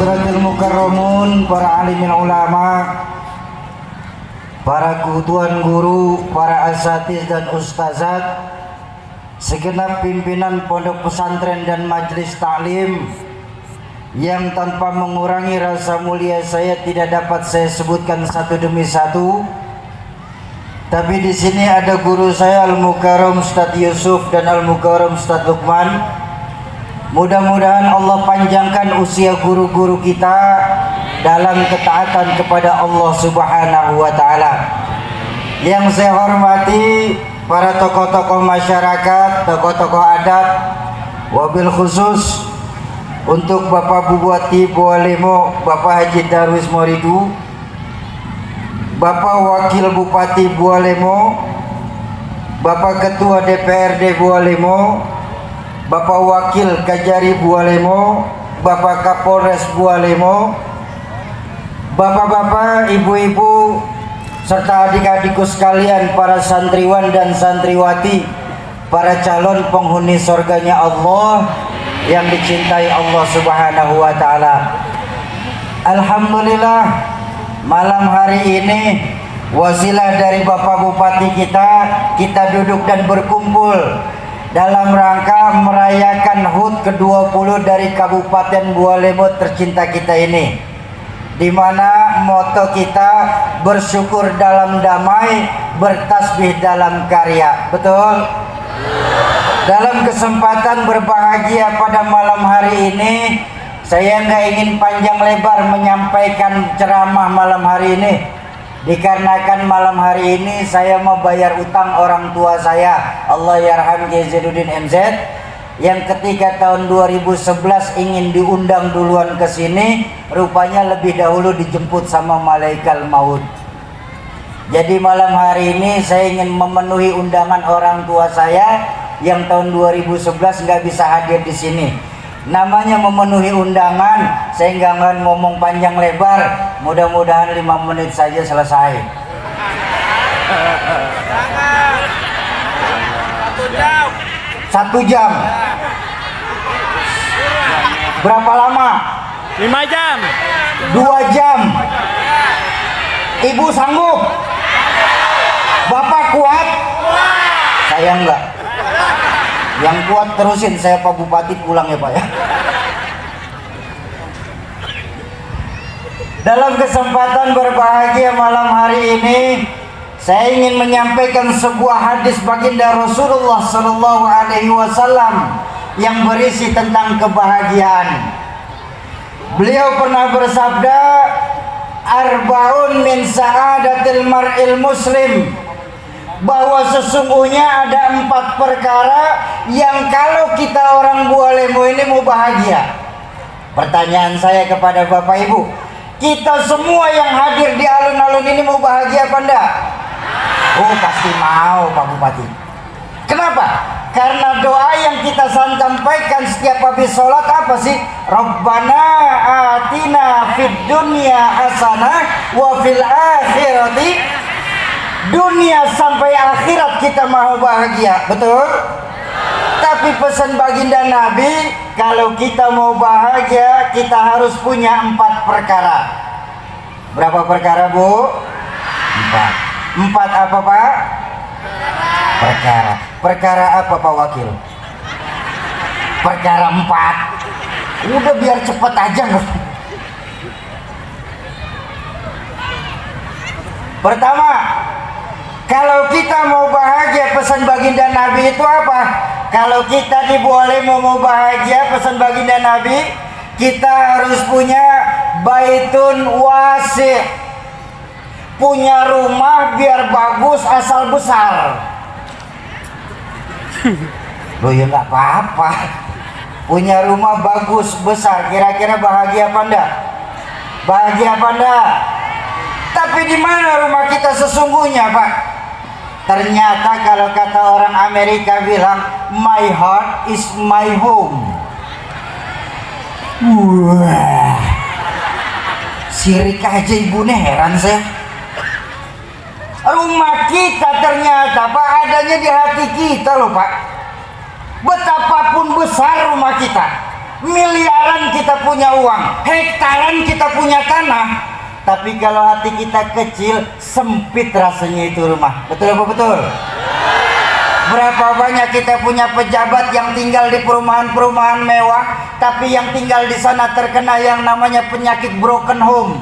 Hadratil Mukarramun, para alimin ulama, para tuan guru, para asatiz dan ustazat, segenap pimpinan pondok pesantren dan majelis taklim yang tanpa mengurangi rasa mulia saya tidak dapat saya sebutkan satu demi satu. Tapi di sini ada guru saya Al-Mukarram Ustadz Yusuf dan Al-Mukarram Ustadz Lukman. Mudah-mudahan Allah panjangkan usia guru-guru kita dalam ketaatan kepada Allah Subhanahu wa taala. Yang saya hormati para tokoh-tokoh masyarakat, tokoh-tokoh adat, wabil khusus untuk Bapak Bupati Bualemo, Bapak Haji Darwis Moridu, Bapak Wakil Bupati Bualemo, Bapak Ketua DPRD Bualemo, Bapak Wakil Kajari Bualemo, Bapak Kapolres Bualemo, Bapak-bapak, ibu-ibu, serta adik-adikku sekalian, para santriwan dan santriwati, para calon penghuni surganya Allah yang dicintai Allah Subhanahu wa taala. Alhamdulillah, malam hari ini wasilah dari Bapak Bupati kita duduk dan berkumpul dalam rangka merayakan HUT ke-20 dari Kabupaten Bualemo tercinta kita ini, di mana moto kita bersyukur dalam damai, bertasbih dalam karya. Betul? Dalam kesempatan berbahagia pada malam hari ini, saya nggak ingin panjang lebar menyampaikan ceramah malam hari ini, dikarenakan malam hari ini saya mau bayar utang orang tua saya, Allah yarham Kiai Zainuddin MZ, yang ketika tahun 2011 ingin diundang duluan ke sini, rupanya lebih dahulu dijemput sama malaikat maut. Jadi malam hari ini saya ingin memenuhi undangan orang tua saya yang tahun 2011 nggak bisa hadir di sini. Namanya memenuhi undangan, saya nggak akan ngomong panjang lebar, mudah-mudahan 5 menit saja selesai. 1 jam. Berapa lama? 5 jam. 2 jam. Ibu sanggup? Bapak kuat? Saya enggak. Yang kuat terusin, saya Pak Bupati pulang ya Pak ya. Dalam kesempatan berbahagia malam hari ini, saya ingin menyampaikan sebuah hadis baginda Rasulullah Sallallahu Alaihi Wasallam yang berisi tentang kebahagiaan. Beliau pernah bersabda, "Arbaun min sa'adatil mar'il muslim," bahwa sesungguhnya ada 4 perkara yang kalau kita orang Bualemo ini mau bahagia. Pertanyaan saya kepada Bapak Ibu, kita semua yang hadir di alun-alun ini mau bahagia apa enggak? Oh pasti mau Pak Bupati. Kenapa? Karena doa yang kita sampaikan setiap habis sholat apa sih? Rabbana atina fid dunya hasanah wa fil akhirati. Dunia sampai akhirat kita mau bahagia, betul? Tapi pesan baginda Nabi, kalau kita mau bahagia, kita harus punya 4 perkara. Berapa perkara, Bu? 4. 4 apa, Pak? Perkara. Perkara apa, Pak Wakil? Perkara 4. Udah biar cepet aja. Pertama, kalau kita mau bahagia, pesan baginda Nabi itu apa? Kalau kita di Bualemo mau bahagia, pesan baginda Nabi, kita harus punya baitun wasi', punya rumah biar bagus asal besar. Loh ya nggak apa-apa, punya rumah bagus besar, kira-kira bahagia apa enggak? Bahagia apa enggak? Tapi di mana rumah kita sesungguhnya, Pak? Ternyata kalau kata orang Amerika bilang, my heart is my home. Wah, sirik aja ibunya, heran saya. Rumah kita ternyata Pak adanya di hati kita loh Pak. Betapapun besar rumah kita, miliaran kita punya uang, hektaran kita punya tanah, tapi kalau hati kita kecil, sempit rasanya itu rumah. Betul apa betul? Berapa banyak kita punya pejabat yang tinggal di perumahan-perumahan mewah, tapi yang tinggal di sana terkena yang namanya penyakit broken home.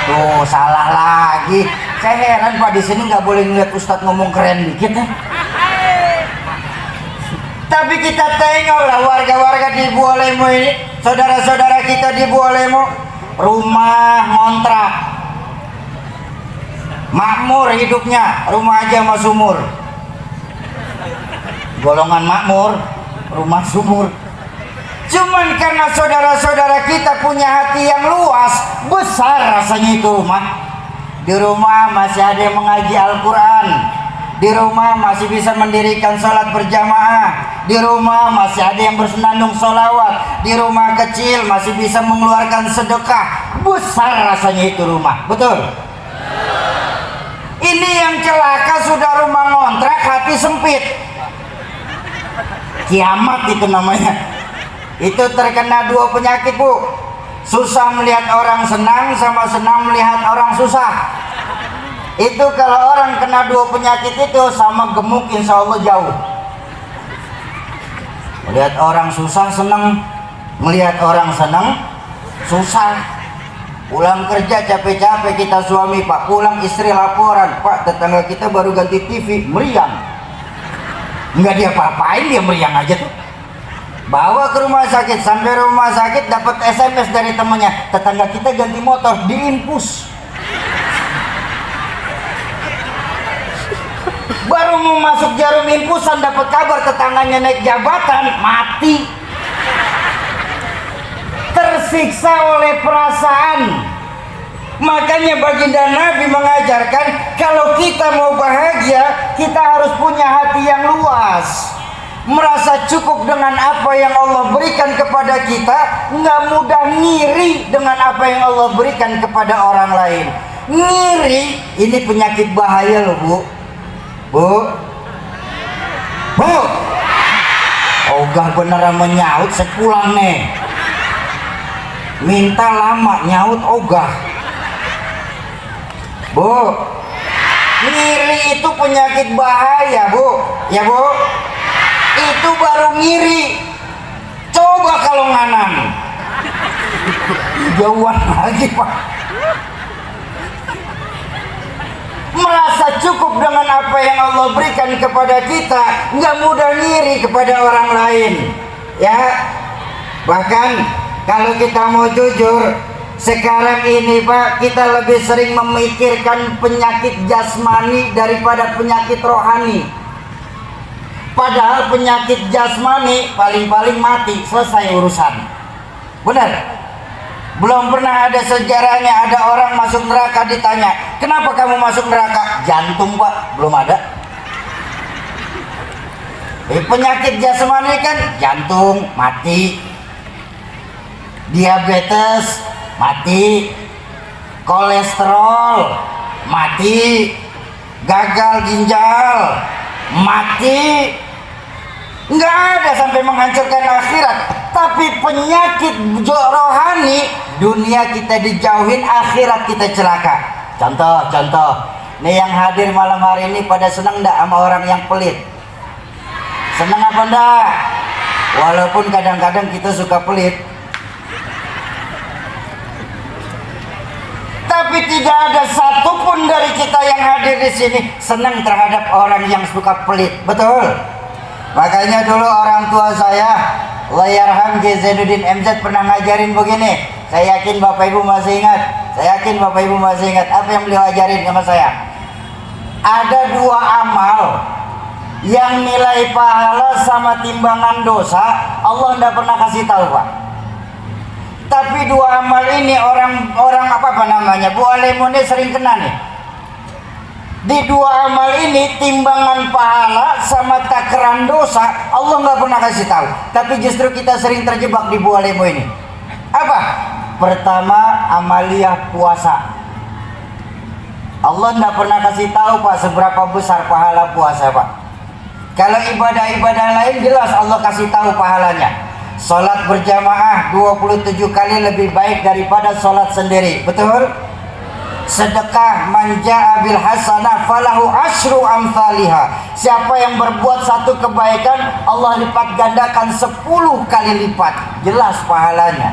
Tuh salah lagi. Saya heran Pak, di sini nggak boleh ngeliat Ustadz ngomong keren dikit ya. Tapi kita tengoklah warga-warga di Bualemo ini, saudara-saudara kita di Bualemo, rumah ngontrak, makmur hidupnya, rumah aja sama sumur. Golongan makmur, rumah sumur. Cuman karena saudara-saudara kita punya hati yang luas, besar rasanya itu rumah. Di rumah masih ada yang mengaji Al-Quran, di rumah masih bisa mendirikan sholat berjamaah, di rumah masih ada yang bersenandung sholawat, di rumah kecil masih bisa mengeluarkan sedekah. Besar rasanya itu rumah. Betul? Ini yang celaka sudah rumah ngontrak, hati sempit. Kiamat itu namanya. Itu terkena dua penyakit, Bu. Susah melihat orang senang sama senang melihat orang susah. Itu kalau orang kena dua penyakit itu sama gemuk, insya Allah jauh. Melihat orang susah senang, melihat orang senang susah. Pulang kerja capek-capek kita suami, Pak, pulang istri laporan, Pak, tetangga kita baru ganti TV, meriang. Enggak dia apa-apain, dia meriang aja tuh. Bawa ke rumah sakit, sampai rumah sakit dapat SMS dari temannya, tetangga kita ganti motor, diinfus. Baru mau masuk jarum infusan dapat kabar tetangganya naik jabatan, mati. Tersiksa oleh perasaan. Makanya baginda Nabi mengajarkan, kalau kita mau bahagia, kita harus punya hati yang luas, merasa cukup dengan apa yang Allah berikan kepada kita, nggak mudah ngiri dengan apa yang Allah berikan kepada orang lain. Ngiri ini penyakit bahaya loh, Bu. Bu, ogah beneran menyaut, saya pulang nih. Minta lama nyaut ogah. Bu, ngiri itu penyakit bahaya, Bu. Ya, Bu. Itu baru ngiri. Coba kalau nganan, jauhan lagi, Pak. Merasa cukup dengan apa yang Allah berikan kepada kita, nggak mudah ngiri kepada orang lain, ya. Bahkan kalau kita mau jujur, sekarang ini Pak, kita lebih sering memikirkan penyakit jasmani daripada penyakit rohani. Padahal penyakit jasmani paling-paling mati, selesai urusan. Benar? Belum pernah ada sejarahnya ada orang masuk neraka ditanya, kenapa kamu masuk neraka? Jantung, Pak. Belum ada. Penyakit jasmani kan jantung, mati. Diabetes, mati. Kolesterol, mati. Gagal ginjal, mati. Nggak ada sampai menghancurkan akhirat. Tapi penyakit rohani, dunia kita dijauhin, akhirat kita celaka. Contoh, nih yang hadir malam hari ini pada senang nggak sama orang yang pelit? Senang apa enggak? Walaupun kadang-kadang kita suka pelit, tapi tidak ada satupun dari kita yang hadir di sini senang terhadap orang yang suka pelit. Betul? Makanya dulu orang tua saya, Allahyarham Ki Zainuddin MZ, pernah ngajarin begini. Saya yakin Bapak Ibu masih ingat. Apa yang beliau ajarin sama saya? Ada dua amal yang nilai pahala sama timbangan dosa Allah tidak pernah kasih tahu, Pak. Tapi dua amal ini orang apa namanya, Bu Alemone sering kena nih. Di dua amal ini timbangan pahala sama takaran dosa Allah nggak pernah kasih tahu. Tapi justru kita sering terjebak di Bu Alemo ini. Apa? Pertama, amaliyah puasa. Allah nggak pernah kasih tahu, Pak, seberapa besar pahala puasa, Pak. Kalau ibadah-ibadah lain jelas Allah kasih tahu pahalanya. Salat berjamaah 27 kali lebih baik daripada salat sendiri. Betul? Sedekah manja bil hasanah falahu asyru amsalihha. Siapa yang berbuat satu kebaikan, Allah lipat gandakan 10 kali lipat. Jelas pahalanya.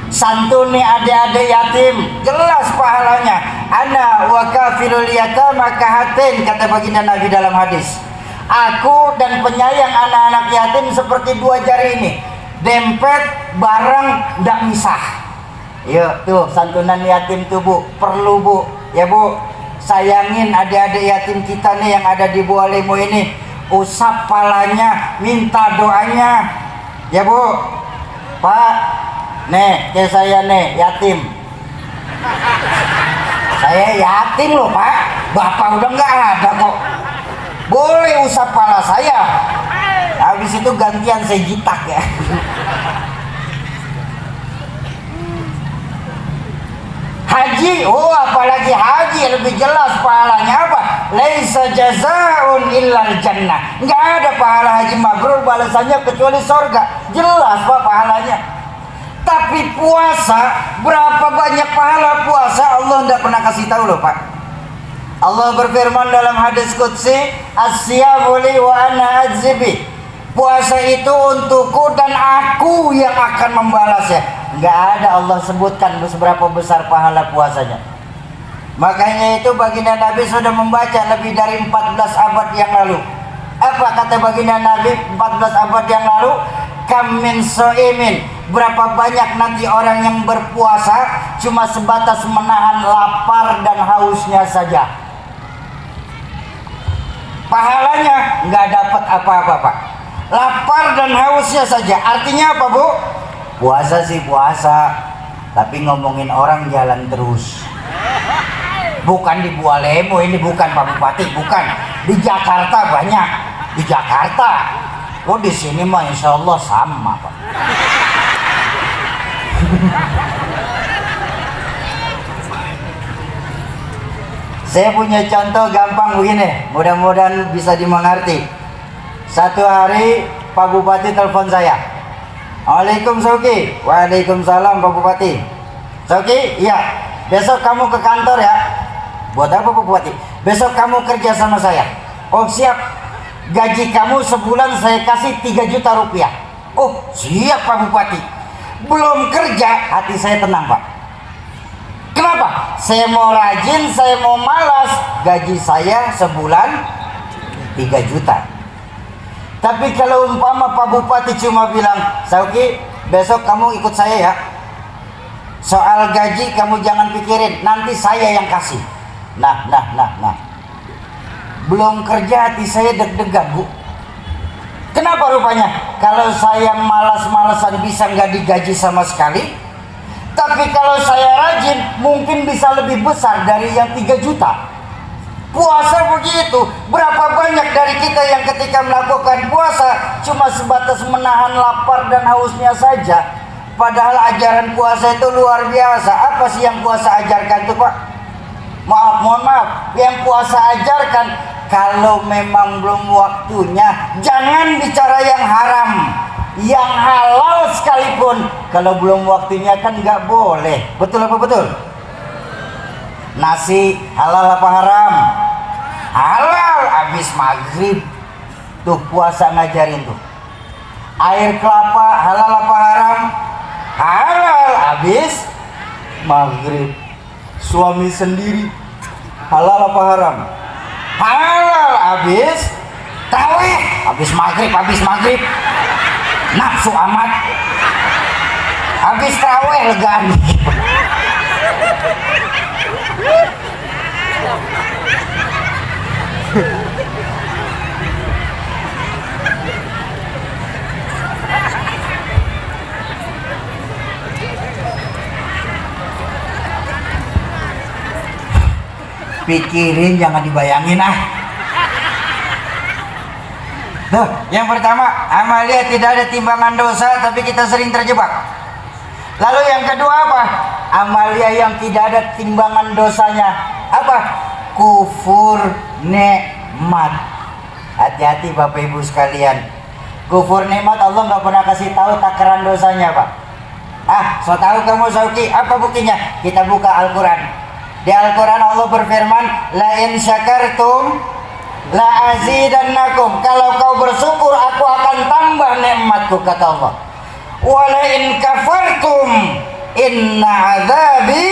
Santuni adik-adik yatim, jelas pahalanya. Ana wa kafilul yatama kahatin, kata baginda Nabi dalam hadis. Aku dan penyayang anak-anak yatim seperti dua jari ini. Dempet barang ndak misah. Yuk tuh santunan yatim tuh Bu, perlu Bu. Ya Bu, sayangin adik-adik yatim kita nih yang ada di Bualemo ini. Usap palanya, minta doanya. Ya Bu. Pak, nih kayak saya nih yatim. Saya yatim loh Pak. Bapak udah nggak ada kok. Boleh usap pala saya. Habis itu gantian saya jitak ya. Haji, oh apalagi haji lebih jelas pahalanya apa? Laisa jazaa'un illal jannah. Enggak ada pahala haji mabrur balasannya kecuali surga. Jelas Pak pahalanya. Tapi puasa, berapa banyak pahala puasa Allah enggak pernah kasih tahu loh Pak. Allah berfirman dalam hadis qudsi, "As-siyamu li wa ana ajzibi." Puasa itu untukku dan aku yang akan membalasnya. Enggak ada Allah sebutkan seberapa besar pahala puasanya. Makanya itu baginda Nabi sudah membaca lebih dari 14 abad yang lalu. Apa kata baginda Nabi 14 abad yang lalu? Kam min so'imin, berapa banyak nanti orang yang berpuasa cuma sebatas menahan lapar dan hausnya saja. Pahalanya nggak dapat apa-apa Pak. Lapar dan hausnya saja. Artinya apa Bu? Puasa sih puasa, tapi ngomongin orang jalan terus. Bukan di Bualemo ini, bukan Pak Bupati, bukan. Di Jakarta banyak. Di Jakarta. Oh di sini mah insya Allah sama Pak. Saya punya contoh gampang begini, mudah-mudahan bisa dimengerti. Satu hari Pak Bupati telepon saya. Waalaikumsalam Sauki. Waalaikumsalam Pak Bupati. Sauki, iya. Besok kamu ke kantor ya. Buat apa Pak Bupati? Besok kamu kerja sama saya. Oh siap. Gaji kamu sebulan saya kasih 3 juta rupiah. Oh siap Pak Bupati. Belum kerja, hati saya tenang Pak. Kenapa? Saya mau rajin, saya mau malas. Gaji saya sebulan 3 juta. Tapi kalau umpama Pak Bupati cuma bilang, Sauki besok kamu ikut saya ya. Soal gaji kamu jangan pikirin, nanti saya yang kasih. Nah. Belum kerja hati saya deg-degan Bu. Kenapa rupanya? Kalau saya malas-malasan bisa nggak digaji sama sekali. Tapi kalau saya rajin mungkin bisa lebih besar dari yang 3 juta. Puasa begitu. Berapa banyak dari kita yang ketika melakukan puasa cuma sebatas menahan lapar dan hausnya saja. Padahal ajaran puasa itu luar biasa. Apa sih yang puasa ajarkan itu Pak? Mohon maaf. Yang puasa ajarkan, kalau memang belum waktunya jangan bicara yang haram. Yang halal sekalipun kalau belum waktunya kan nggak boleh. Betul apa betul? Nasi halal apa haram? Halal. Habis maghrib tuh puasa ngajarin tuh. Air kelapa halal apa haram? Halal. Habis maghrib. Suami sendiri halal apa haram? Halal. Habis tarawih. Habis maghrib. Nafsu amat. Habis tarawih lega nih. Pikirin jangan dibayangin Tuh, yang pertama, amalia tidak ada timbangan dosa tapi kita sering terjebak. Lalu yang kedua apa? Amalia yang tidak ada timbangan dosanya apa? Kufur nikmat. Hati-hati Bapak Ibu sekalian. Kufur nikmat Allah nggak pernah kasih tahu takaran dosanya, Pak. So tahu kamu Sauki, apa buktinya? Kita buka Al-Quran. Di Al-Quran Allah berfirman, la in syakartum la azidannakum. Kalau kau bersyukur, aku akan tambah nikmatku, kata Allah. Wa la in kafartum inna azabi.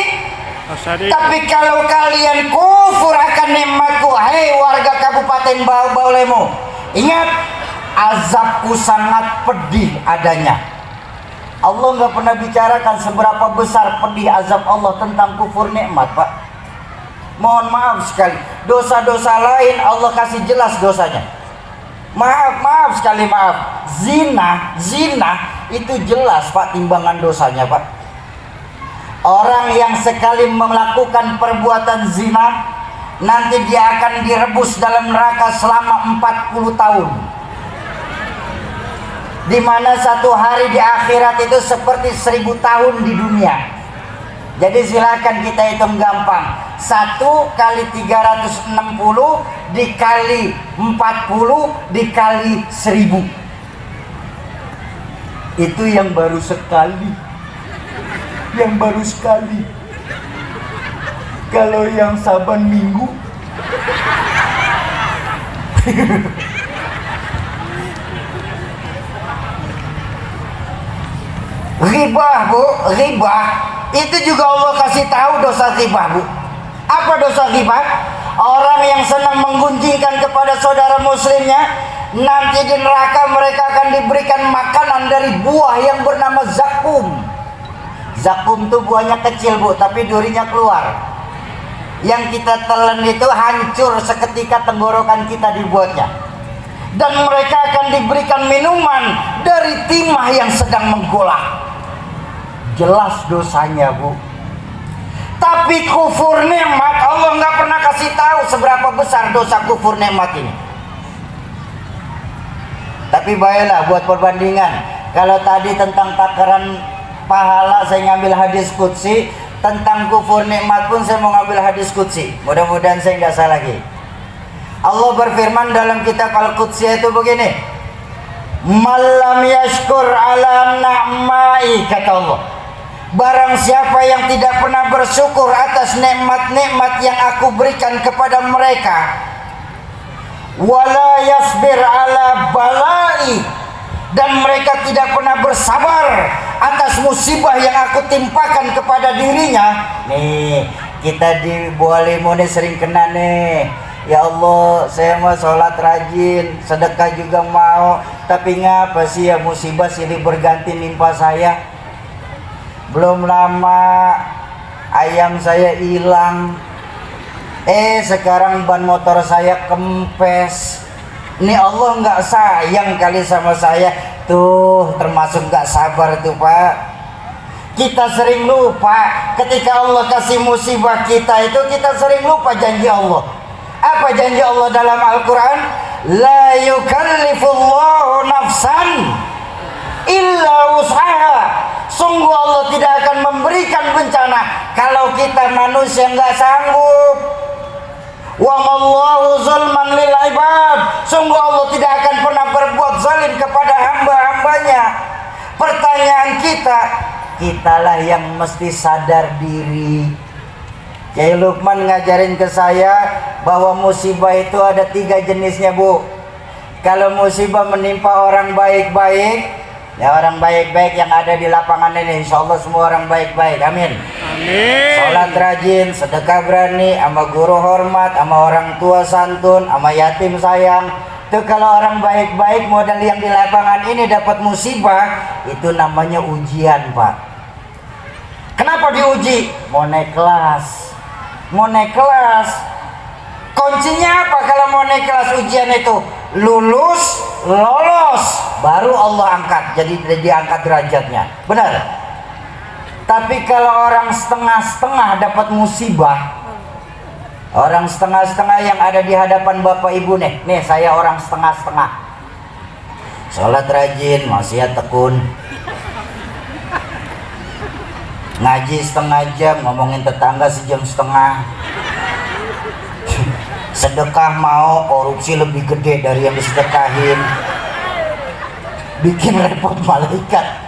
Tapi kalau kalian kufur akan nikmatku, hei warga Kabupaten Baulemu, ingat, azabku sangat pedih adanya. Allah nggak pernah bicarakan seberapa besar pedih azab Allah tentang kufur nikmat, Pak. Mohon maaf sekali, dosa-dosa lain Allah kasih jelas dosanya. Maaf sekali, maaf. Zina itu jelas, Pak, timbangan dosanya, Pak. Orang yang sekali melakukan perbuatan zina, nanti dia akan direbus dalam neraka selama 40 tahun. Di mana satu hari di akhirat itu seperti 1000 tahun di dunia. Jadi silakan kita hitung gampang. 1 kali 360 dikali 40 dikali 1000. Itu yang baru sekali. Yang baru sekali. Kalau yang saban minggu Ghibah, Bu, ghibah. Itu juga Allah kasih tahu dosa ghibah, Bu. Apa dosa ghibah? Orang yang senang menggunjingkan kepada saudara muslimnya, nanti di neraka mereka akan diberikan makanan dari buah yang bernama zakum. Zakum itu buahnya kecil, Bu, tapi durinya keluar. Yang kita telan itu hancur seketika tenggorokan kita dibuatnya. Dan mereka akan diberikan minuman dari timah yang sedang menggolak. Jelas dosanya, Bu. Tapi kufur nikmat Allah nggak pernah kasih tahu seberapa besar dosa kufur nikmat ini. Tapi baiklah buat perbandingan. Kalau tadi tentang takaran pahala saya ngambil hadis qudsi, tentang kufur nikmat pun saya mau ngambil hadis qudsi. Mudah-mudahan saya nggak salah lagi. Allah berfirman dalam kitab Al-Qudsi itu begini, malam yashkur ala na'mai, kata Allah, barang siapa yang tidak pernah bersyukur atas nikmat-nikmat yang aku berikan kepada mereka, wala yasbir ala balai, dan mereka tidak pernah bersabar atas musibah yang aku timpakan kepada dirinya. Nih, kita di Bualimu nih sering kena nih. Ya Allah, saya mau sholat rajin, sedekah juga mau, tapi ngapa sih ya musibah silih berganti nimpa saya. Belum lama ayam saya hilang, sekarang ban motor saya kempes. Ini Allah nggak sayang kali sama saya. Tuh termasuk nggak sabar tuh, Pak. Kita sering lupa ketika Allah kasih musibah kita itu, kita sering lupa janji Allah. Apa janji Allah dalam Al-Quran? La yukallifullahu nafsan illa wus'aha. Sungguh Allah tidak akan memberikan bencana kalau kita manusia nggak sanggup. Wa mallahu zulman lil ibad. Sungguh Allah tidak akan pernah berbuat zalim kepada hamba-hambanya. Pertanyaan kita, kitalah yang mesti sadar diri. Kiai Lukman ngajarin ke saya bahwa musibah itu ada 3 jenisnya, Bu. Kalau musibah menimpa orang baik-baik, ya orang baik-baik yang ada di lapangan ini, insya Allah semua orang baik-baik, amin. Amin. Sholat rajin, sedekah berani, sama guru hormat, sama orang tua santun, sama yatim sayang. Itu kalau orang baik-baik modal yang di lapangan ini dapat musibah, itu namanya ujian, Pak. Kenapa diuji? Mau naik kelas. Mau naik kelas, kuncinya apa kalau mau naik kelas ujian itu? Lulus, lolos, baru Allah angkat, jadi diangkat derajatnya, benar. Tapi kalau orang setengah-setengah dapat musibah, orang setengah-setengah yang ada di hadapan Bapak Ibu nih saya orang setengah-setengah, sholat rajin, maksiat tekun, ngaji setengah jam, ngomongin tetangga sejam setengah. Sedekah mau, korupsi lebih gede dari yang disedekahin, bikin repot malaikat.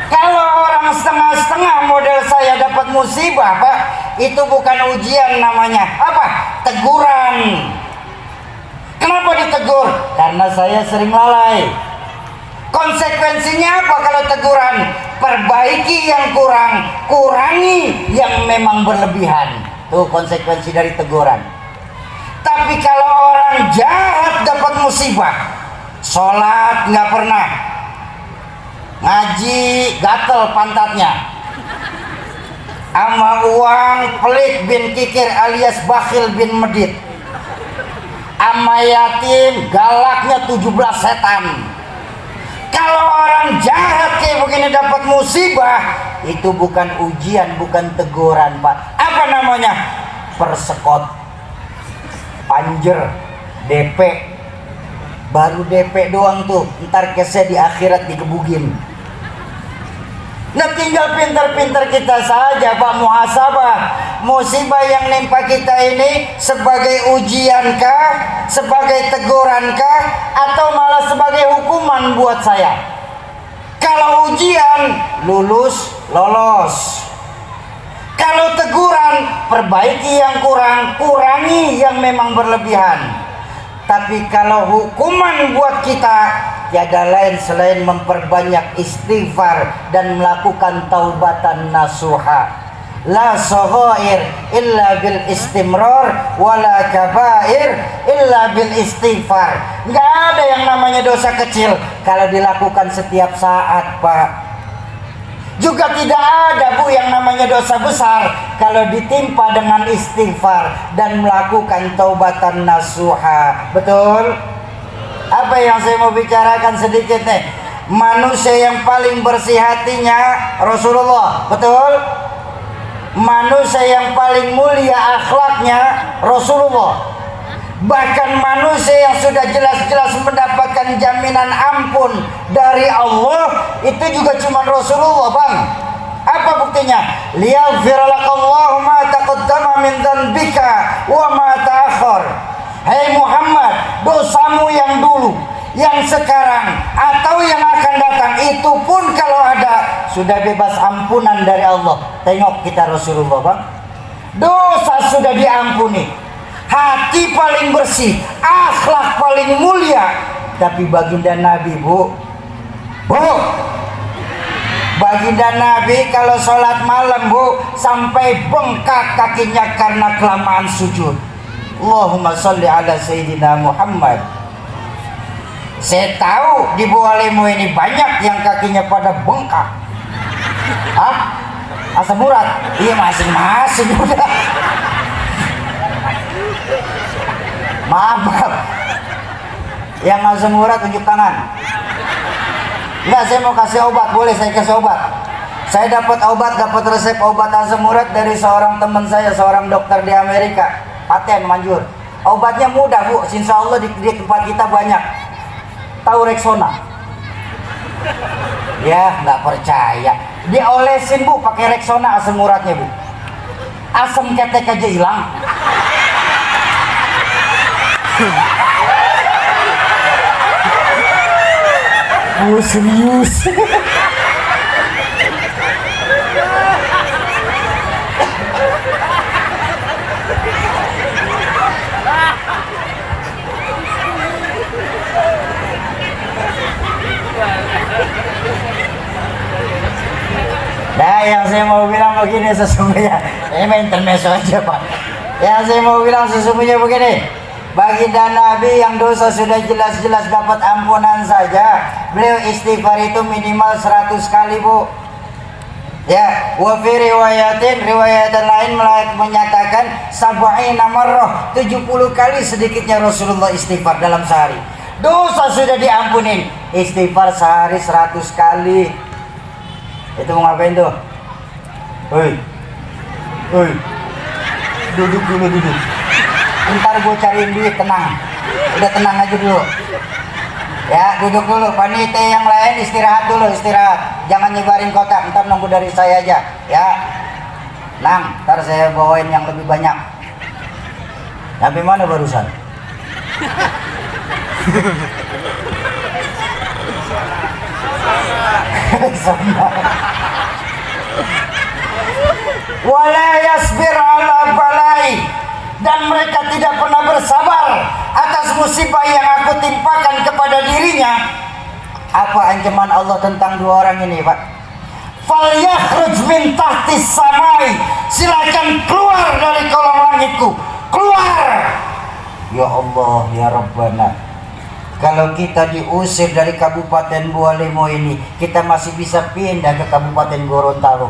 Kalau orang setengah-setengah model saya dapat musibah, Pak, itu bukan ujian namanya. Apa? Teguran. Kenapa ditegur? Karena saya sering lalai. Konsekuensinya apa kalau teguran? Perbaiki yang kurang, kurangi yang memang berlebihan. Tuh konsekuensi dari teguran. Tapi kalau orang jahat dapat musibah, sholat nggak pernah, ngaji gatel pantatnya, ama uang pelit bin kikir alias bakhil bin medit, ama yatim galaknya 17 setan. Kalau orang jahat kayak begini dapat musibah, itu bukan ujian, bukan teguran, Pak. Apa namanya? Persekot, panjer, DP. Baru DP doang tuh, ntar kesnya di akhirat digebugin. Nah tinggal pintar-pintar kita saja, Pak, muhasabah. Musibah yang nimpa kita ini sebagai ujiankah, sebagai tegurankah, atau malah sebagai hukuman buat saya? Kalau ujian, lulus, lolos. Kalau teguran, perbaiki yang kurang, kurangi yang memang berlebihan. Tapi kalau hukuman buat kita, tiada lain selain memperbanyak istighfar dan melakukan taubatan nasuha. La saghair illa bil istimrar, wala kabair illa bil istighfar. Nggak ada yang namanya dosa kecil kalau dilakukan setiap saat, Pak. Juga tidak ada, Bu, yang namanya dosa besar kalau ditimpa dengan istighfar dan melakukan taubatan nasuha. Betul? Apa yang saya mau bicarakan sedikit nih? Manusia yang paling bersih hatinya Rasulullah. Betul? Manusia yang paling mulia akhlaknya Rasulullah. Bahkan manusia yang sudah jelas-jelas mendapatkan jaminan ampun dari Allah, itu juga cuma Rasulullah, Bang. Apa buktinya? Liyaghfiralakallahu ma taqaddama min dzanbika wa ma ta'akhkhar. Hai Muhammad, dosamu yang dulu, yang sekarang, atau yang akan datang, itu pun kalau ada, sudah bebas ampunan dari Allah. Tengok kita Rasulullah, Bang. Dosa sudah diampuni. Hati paling bersih, akhlak paling mulia. Tapi baginda Nabi, Bu, baginda Nabi kalau sholat malam, Bu, sampai bengkak kakinya karena kelamaan sujud. Allahumma sholli ala Sayyidina Muhammad. Saya tahu di Bualemu ini banyak yang kakinya pada bengkak. Hah? Asam urat? Iya, masing-masing udah. Maaf, yang asam urat tunjuk tangan. Enggak, saya mau kasih obat. Boleh saya kasih obat? Saya dapat obat, dapat resep obat asam urat dari seorang teman saya, seorang dokter di Amerika. Paten manjur. Obatnya mudah, Bu. Insya Allah di tempat kita banyak. Tahu Rexona? Ya, nggak percaya. Diolesin, Bu, pakai Rexona asam uratnya, Bu. Asam ketek aja hilang. Oh, serius. Nah, yang saya mau bilang begini sesungguhnya, ini intermezzo aja, Pak. Yang saya mau bilang sesungguhnya begini, baginda Nabi yang dosa sudah jelas-jelas dapat ampunan saja, beliau istighfar itu minimal 100 kali, Bu. Ya, wa fi riwayatin, riwayatan lain menyatakan sab'ina marrah, 70 kali sedikitnya Rasulullah istighfar dalam sehari. Dosa sudah diampunin, istighfar sehari 100 kali. Itu mau ngapain tuh? Hoi, duduk dulu, duduk. Ntar gue cariin duit, tenang. Udah tenang aja dulu. Ya, duduk dulu. Panitia yang lain istirahat dulu, istirahat. Jangan nyebarin kotak, ntar nunggu dari saya aja. Ya. Nang, ntar saya bawain yang lebih banyak. Sampai mana barusan? Wala yasbir ala balai, dan mereka tidak pernah bersabar atas musibah yang aku timpakan kepada dirinya. Apa ancaman Allah tentang dua orang ini, Pak? Falyakhruj min tahtis samai, silakan keluar dari kolong langitku, keluar. Ya Allah, ya Rabbana, kalau kita diusir dari Kabupaten Bualemo ini, kita masih bisa pindah ke Kabupaten Gorontalo.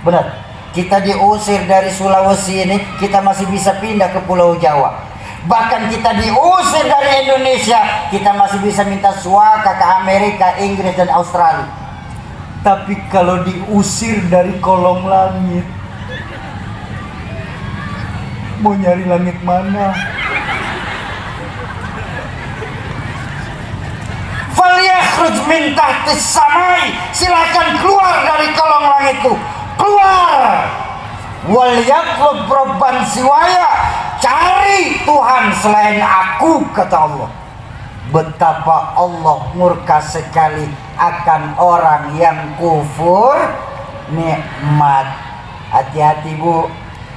Benar. Kita diusir dari Sulawesi ini, kita masih bisa pindah ke Pulau Jawa. Bahkan kita diusir dari Indonesia, kita masih bisa minta suaka ke Amerika, Inggris, dan Australia. Tapi kalau diusir dari kolong langit, mau nyari langit mana? Falyakhruj min tahtis samai, silakan keluar dari kolong langitku, keluar. Wal yatlub rabban siwaya, cari Tuhan selain aku, kata Allah. Betapa Allah murka sekali akan orang yang kufur nikmat. Hati-hati, Bu.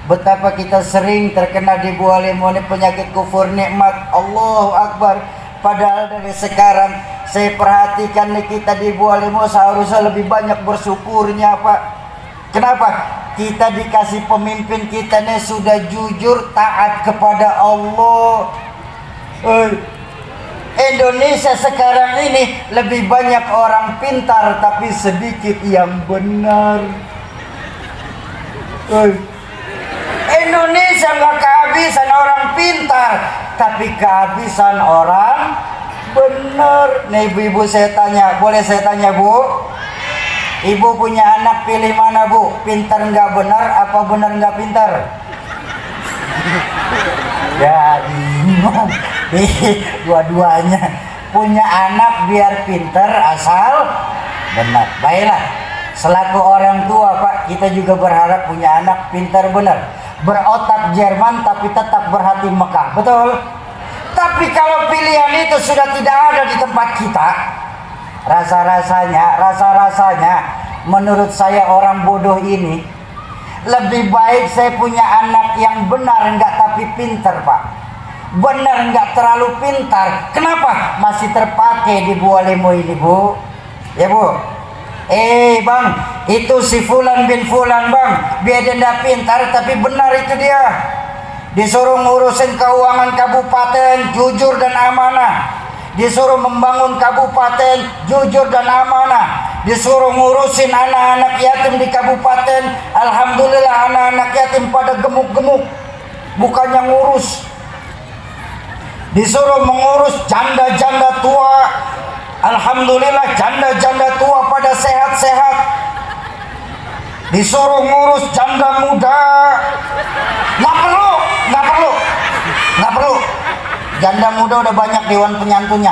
Betapa kita sering terkena di Bualemo ini penyakit kufur nikmat. Allahu Akbar. Padahal dari sekarang saya perhatikan nih, kita di Bualemo seharusnya lebih banyak bersyukurnya, Pak. Kenapa? Kita dikasih pemimpin kita nih sudah jujur taat kepada Allah. Indonesia sekarang ini lebih banyak orang pintar tapi sedikit yang benar. Indonesia nggak kehabisan orang pintar, tapi kehabisan orang benar. Nih ibu-ibu, saya tanya, boleh saya tanya, Bu? Ibu punya anak, pilih mana, Bu? Pintar nggak benar apa benar nggak pintar? Ya bingung. Dua-duanya. Punya anak biar pintar asal benar. Baiklah, selaku orang tua, Pak, kita juga berharap punya anak pintar benar, berotak Jerman tapi tetap berhati Mekah. Betul? Tapi kalau pilihan itu sudah tidak ada di tempat kita, rasa-rasanya menurut saya orang bodoh ini lebih baik saya punya anak yang benar enggak tapi pintar, Pak. Benar enggak terlalu pintar. Kenapa? Masih terpakai di Bualemo ini, Bu. Ya, Bu. Bang, itu si Fulan bin Fulan, Bang. Biar dia enggak pintar tapi benar itu dia. Disuruh ngurusin keuangan kabupaten, jujur dan amanah. Disuruh membangun kabupaten, jujur dan amanah. Disuruh ngurusin anak-anak yatim di kabupaten. Alhamdulillah anak-anak yatim pada gemuk-gemuk, bukannya ngurus. Disuruh mengurus janda-janda tua. Alhamdulillah janda-janda tua pada sehat-sehat. Disuruh ngurus janda muda. Nggak perlu. Janda muda udah banyak dewan penyantunya.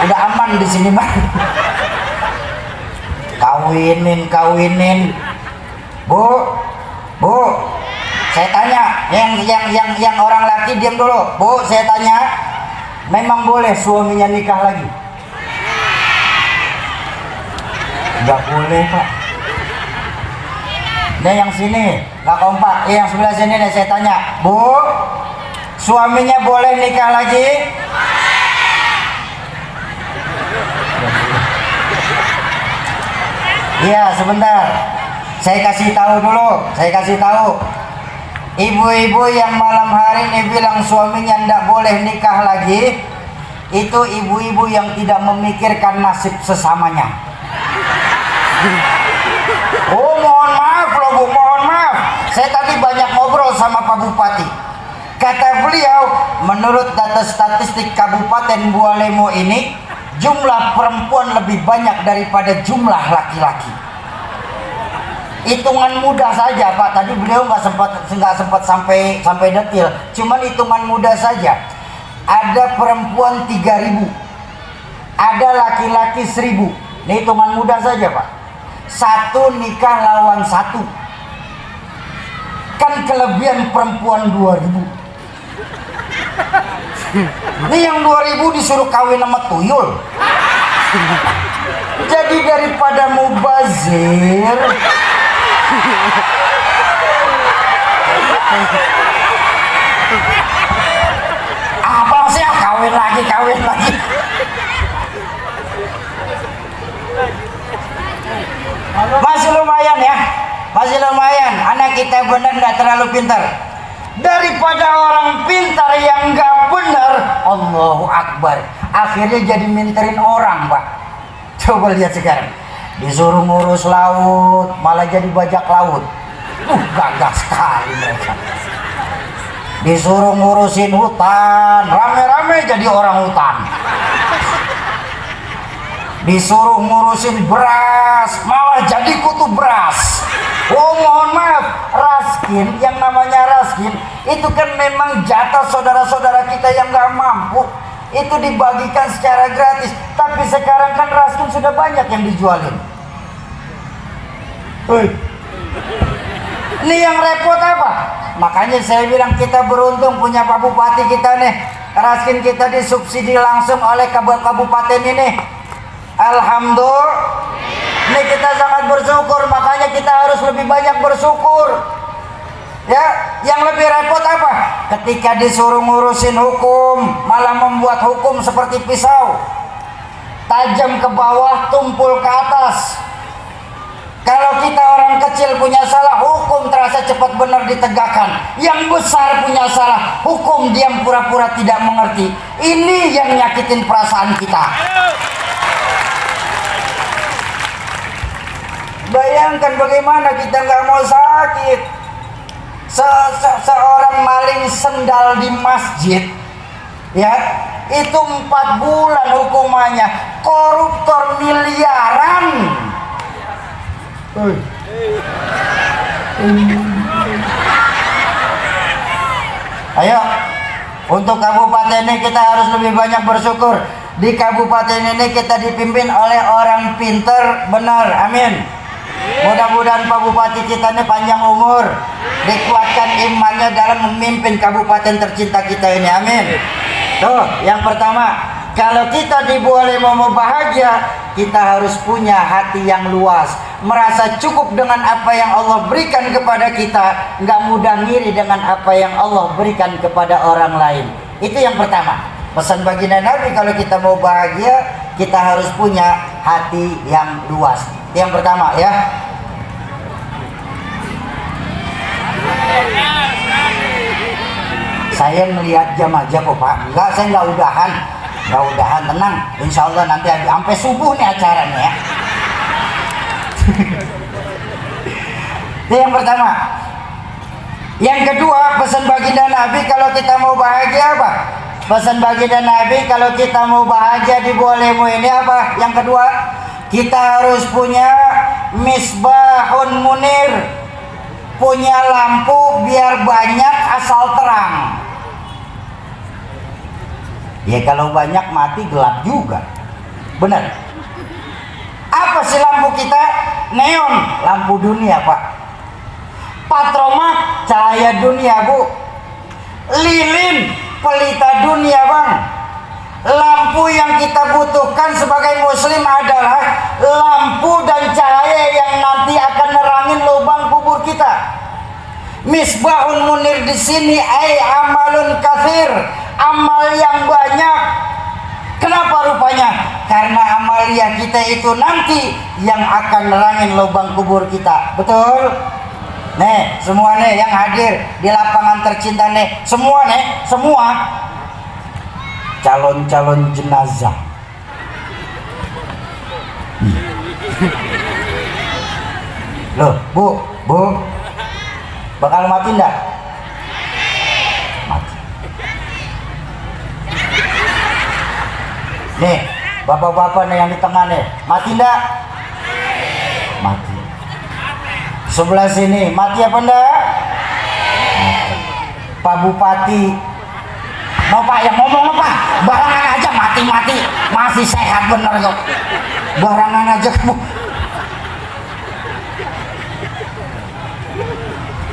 Udah aman di sini, Bang. Kawinin. Bu, saya tanya, yang orang laki diam dulu. Bu, saya tanya, memang boleh suaminya nikah lagi? Enggak boleh, Pak. Nah, yang sini nggak kompak. Yang sebelah sini nih saya tanya, Bu, suaminya boleh nikah lagi? Iya, sebentar. Saya kasih tahu. Ibu-ibu yang malam hari ini bilang suaminya tidak boleh nikah lagi, itu ibu-ibu yang tidak memikirkan nasib sesamanya. Oh, mohon maaf loh, Bu, mohon maaf. Saya tadi banyak ngobrol sama Pak Bupati. Kata beliau, menurut data statistik Kabupaten Bualemo ini, jumlah perempuan lebih banyak daripada jumlah laki-laki. Hitungan mudah saja, Pak. Tadi beliau nggak sempat sampai detail. Cuman hitungan mudah saja. Ada perempuan 3.000. ada laki-laki 1000. Ini hitungan mudah saja Pak. 1 nikah lawan 1. Kan kelebihan perempuan 2000. Ini yang 2000 disuruh kawin sama tuyul. Jadi daripada mubazir, apa sih kawin lagi. Masih lumayan ya, masih lumayan. Anak kita benar nggak terlalu pintar. Daripada orang pintar yang nggak benar, Allahu Akbar, akhirnya jadi minterin orang Pak. Coba lihat sekarang, disuruh ngurus laut malah jadi bajak laut. Gagah sekali mereka. Disuruh ngurusin hutan, rame-rame jadi orang hutan. Disuruh ngurusin beras, malah jadi kutu beras. Oh mohon maaf, raskin, yang namanya raskin itu kan memang jatah saudara-saudara kita yang gak mampu. Itu dibagikan secara gratis. Tapi sekarang kan raskin sudah banyak yang dijualin. Ini yang repot apa? Makanya saya bilang kita beruntung punya Pak Bupati kita nih. Raskin kita disubsidi langsung oleh kabupaten ini. Alhamdulillah. Ini kita sangat bersyukur, makanya kita harus lebih banyak bersyukur. Ya, yang lebih repot apa? Ketika disuruh ngurusin hukum, malah membuat hukum seperti pisau. Tajam ke bawah, tumpul ke atas. Kalau kita orang kecil punya salah, hukum terasa cepat benar ditegakkan. Yang besar punya salah, hukum diam pura-pura tidak mengerti. Ini yang nyakitin perasaan kita. Bayangkan bagaimana kita nggak mau sakit. Seorang maling sendal di masjid, ya, itu 4 bulan hukumannya. Koruptor miliaran. Ayo, untuk kabupaten ini kita harus lebih banyak bersyukur. Di kabupaten ini kita dipimpin oleh orang pinter, benar, amin. Mudah-mudahan Pak Bupati kita ini panjang umur, dikuatkan imannya dalam memimpin kabupaten tercinta kita ini, amin. Tuh, yang pertama, kalau kita diboleh mau bahagia, kita harus punya hati yang luas, merasa cukup dengan apa yang Allah berikan kepada kita, nggak mudah ngiri dengan apa yang Allah berikan kepada orang lain. Itu yang pertama. Pesan baginda Nabi, kalau kita mau bahagia, kita harus punya hati yang luas. Yang pertama ya. Saya melihat jam aja kok Pak. Enggak, saya nggak udahan. Nggak udahan, tenang. Insya Allah nanti sampai subuh nih acaranya ya. Itu yang pertama. Yang kedua, pesan baginda Nabi kalau kita mau bahagia apa? Pesan baginda Nabi kalau kita mau bahagia di bolehmu ini apa? Yang kedua, kita harus punya misbahun munir, punya lampu biar banyak asal terang. Ya kalau banyak mati gelap juga, benar. Apa sih lampu kita? Neon, lampu dunia Pak. Patromak, cahaya dunia Bu. Lilin, pelita dunia Bang. Lampu yang kita butuhkan sebagai muslim adalah lampu dan cahaya yang nanti akan nerangin lubang kubur kita. Misbahun munir di sini ai amalun katsir, amal yang banyak. Kenapa rupanya? Karena amalia kita itu nanti yang akan nerangin lubang kubur kita. Betul? Nih, semua nih yang hadir di lapangan tercinta nih, semua calon-calon jenazah. Loh, Bu, bakal mati enggak? Mati. Nih, bapak-bapak nih yang di tengah nih, mati enggak? Mati. Sebelah sini, mati apa enggak? Mati. Pak Bupati No Pak, yang ngomong apa? Barangan aja mati-mati masih sehat bener kok. Barangan aja Bu.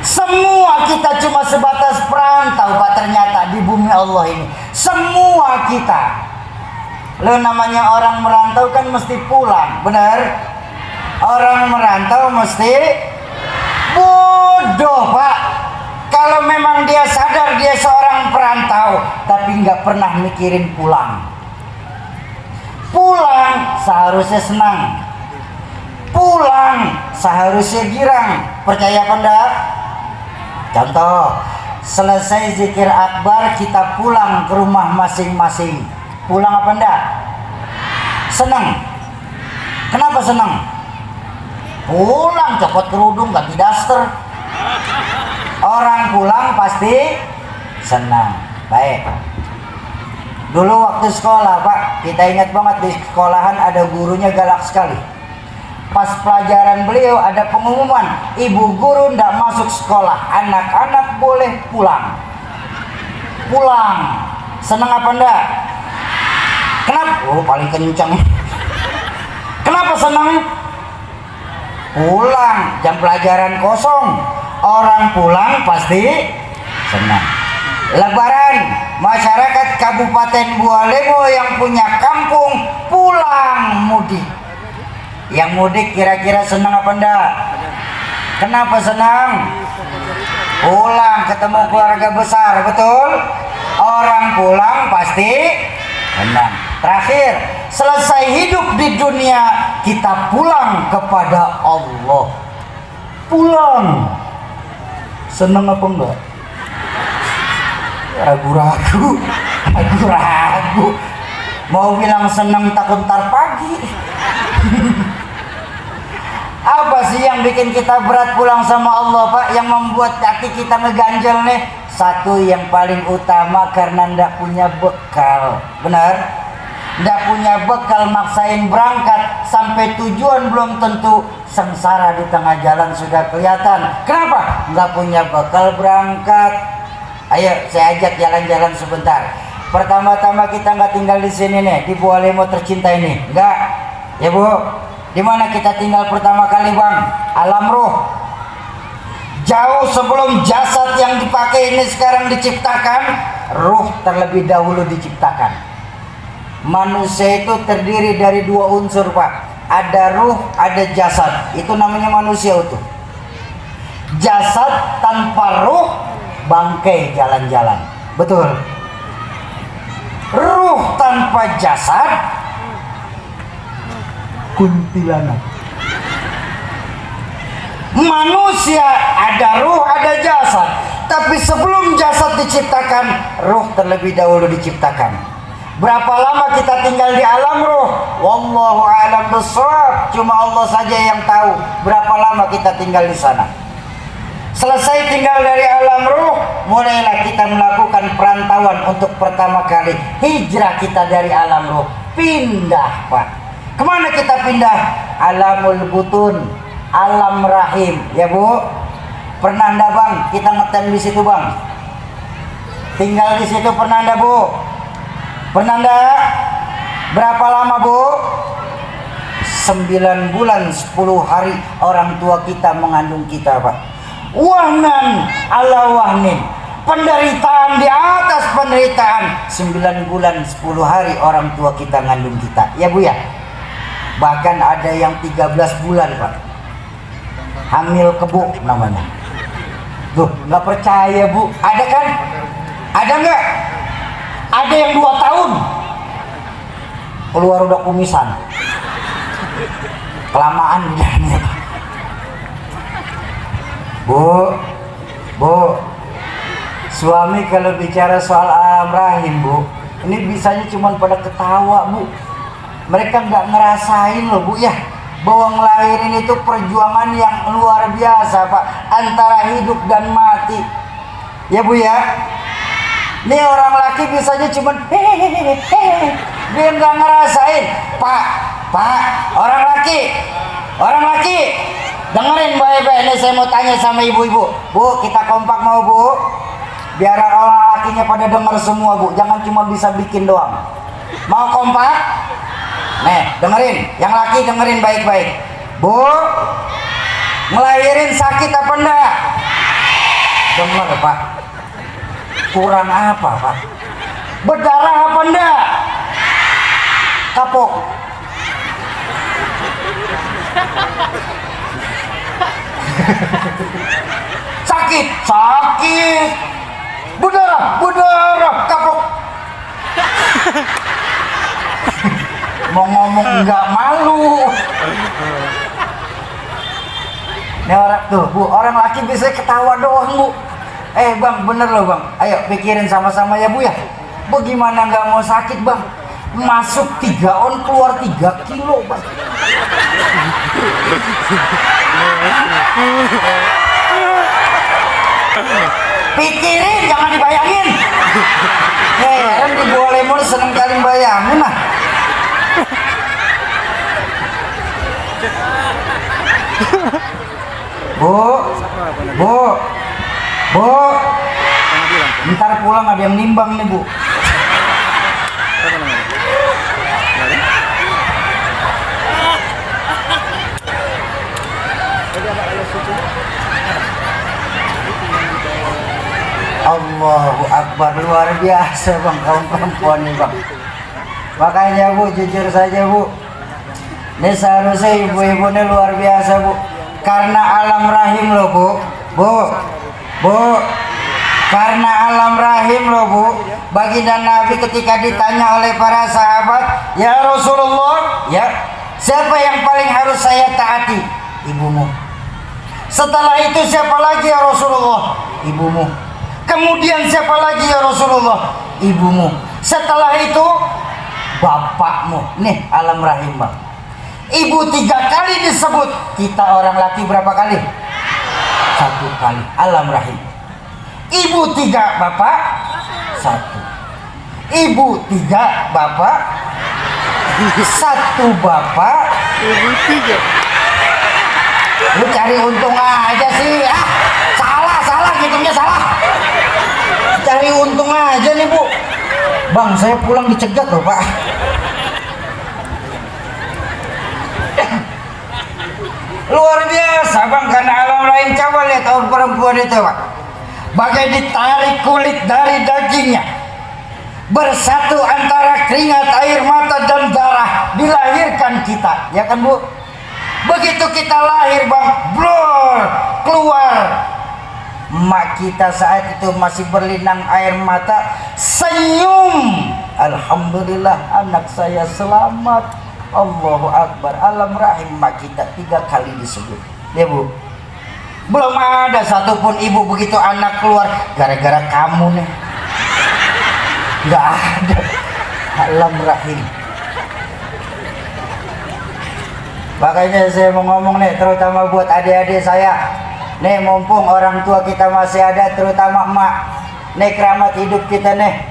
Semua kita cuma sebatas perantau Pak, ternyata di bumi Allah ini. Semua kita. Lo namanya orang merantau kan mesti pulang, benar? Orang merantau mesti bodoh Pak. Kalau memang dia sadar dia seorang perantau, tapi nggak pernah mikirin pulang. Pulang seharusnya senang. Pulang seharusnya girang. Percaya apa enggak? Contoh, selesai zikir akbar kita pulang ke rumah masing-masing. Pulang apa enggak? Senang. Kenapa senang? Pulang copot kerudung, ganti daster. Orang pulang pasti senang. Baik. Dulu waktu sekolah Pak, kita ingat banget di sekolahan ada gurunya galak sekali. Pas pelajaran beliau ada pengumuman, ibu guru ndak masuk sekolah, anak-anak boleh pulang. Pulang. Senang apa enggak? Kenapa? Oh paling kencang. Kenapa senang? Pulang, jam pelajaran kosong. Orang pulang pasti senang. Lebaran, masyarakat Kabupaten Bualemo yang punya kampung pulang mudik. Yang mudik kira-kira senang apa enggak? Kenapa senang? Pulang ketemu keluarga besar, betul? Orang pulang pasti senang. Terakhir, selesai hidup di dunia kita pulang kepada Allah. Pulang. Senang apa enggak? Ragu-ragu. Mau bilang senang takut ntar pagi. Apa sih yang bikin kita berat pulang sama Allah Pak? Yang membuat hati kita ngeganjel nih? Satu yang paling utama karena ndak punya bekal. Benar? Ndak punya bekal maksain berangkat sampai tujuan belum tentu, sengsara di tengah jalan sudah kelihatan. Kenapa? Nggak punya bekal berangkat. Ayo saya ajak jalan-jalan sebentar. Pertama-tama kita nggak tinggal di sini nih, di Bualemo tercinta ini. Nggak, ya Bu. Di mana kita tinggal pertama kali Bang? Alam ruh. Jauh sebelum jasad yang dipakai ini sekarang diciptakan, ruh terlebih dahulu diciptakan. Manusia itu terdiri dari dua unsur Pak. Ada ruh, ada jasad. Itu namanya manusia utuh. Jasad tanpa ruh, bangkai jalan-jalan. Betul. Ruh tanpa jasad, kuntilanak. Manusia ada ruh, ada jasad. Tapi sebelum jasad diciptakan, ruh terlebih dahulu diciptakan. Berapa lama kita tinggal di alam ruh? Wallahu a'lam bishawab. Cuma Allah saja yang tahu berapa lama kita tinggal di sana. Selesai tinggal dari alam ruh, mulailah kita melakukan perantauan untuk pertama kali. Hijrah kita dari alam ruh. Pindah Pak. Kemana kita pindah? Alamul butun, alam rahim. Ya Bu, pernah ndak Bang kita ngetem di situ Bang? Tinggal di situ pernah ndak Bu? Pernah ndak? Berapa lama Bu? 9 bulan 10 hari orang tua kita mengandung kita Pak. Wahnan ala wahnin, penderitaan di atas penderitaan. 9 bulan 10 hari orang tua kita ngandung kita. Ya Bu ya. Bahkan ada yang 13 bulan Pak. Hamil kebo namanya. Tuh, nggak percaya Bu. Ada kan? Ada nggak? Ada yang 2 tahun keluar udah kumisan. Kelamaan di dalamnya Pak. Bu, suami kalau bicara soal alam rahim Bu, ini bisanya cuma pada ketawa Bu. Mereka nggak ngerasain loh Bu ya, bahwa ngelahirin itu perjuangan yang luar biasa Pak, antara hidup dan mati. Ya Bu ya. Ini orang laki bisanya cuma hehehe, dia nggak ngerasain. Pak, orang laki, dengerin baik-baik. Ini saya mau tanya sama ibu-ibu. Bu, kita kompak mau Bu? Biar orang lakinya pada dengar semua Bu, jangan cuma bisa bikin doang. Mau kompak? Nih dengerin, yang laki dengerin baik-baik. Bu, ngelahirin sakit apa enggak? Dengar Pak. Kurang apa Pak? Berdarah apa enggak? Kapok. Sakit, sakit. Berdarah, kapok. Mau ngomong enggak malu. Ini orang tuh Bu, orang laki bisa ketawa doang Bu. Bang, bener loh Bang. Ayo pikirin sama-sama ya Bu ya. Bagaimana nggak mau sakit Bang? Masuk 3 on, keluar 3 kilo Bang. Pikirin, jangan dibayangin. Kan di Buah Lemon seneng kali bayangin lah. Bu, ntar pulang ada yang nimbang nih Bu. Allahu Akbar, luar biasa Bang kaum perempuan nih Bang. Makanya Bu, jujur saja Bu, ini seharusnya ibu-ibu ini luar biasa Bu, karena alam rahim loh Bu, karena alam rahim loh Bu. Baginda Nabi ketika ditanya oleh para sahabat, ya Rasulullah, ya siapa yang paling harus saya taati? Ibumu. Setelah itu siapa lagi ya Rasulullah? Ibumu. Kemudian siapa lagi ya Rasulullah? Ibumu. Setelah itu bapakmu. Nih alam rahim Bang. Ibu 3 kali disebut, kita orang laki berapa kali? 1 kali. Alam rahim. Ibu 3 bapak 1. Ibu 3 bapak 1 bapak Ibu 3. Lu cari untung aja sih. Salah ngitungnya salah. Cari untung aja nih Bu. Bang, saya pulang dicegat loh Pak. Luar biasa Bang, karena alam lain. Coba lihat orang perempuan itu Pak, bagai ditarik kulit dari dagingnya, bersatu antara keringat, air mata dan darah, dilahirkan kita, ya kan Bu? Begitu kita lahir Bang, blur keluar. Mak kita saat itu masih berlinang air mata, senyum, alhamdulillah anak saya selamat. Allahu Akbar. Alam rahim mak kita 3 kali disebut, ya Bu. Belum ada satupun ibu begitu anak keluar gara-gara kamu nih, nggak ada. Alam rahim. Makanya saya mau ngomong nih, terutama buat adik-adik saya nih, mumpung orang tua kita masih ada, terutama emak nih, keramat hidup kita nih.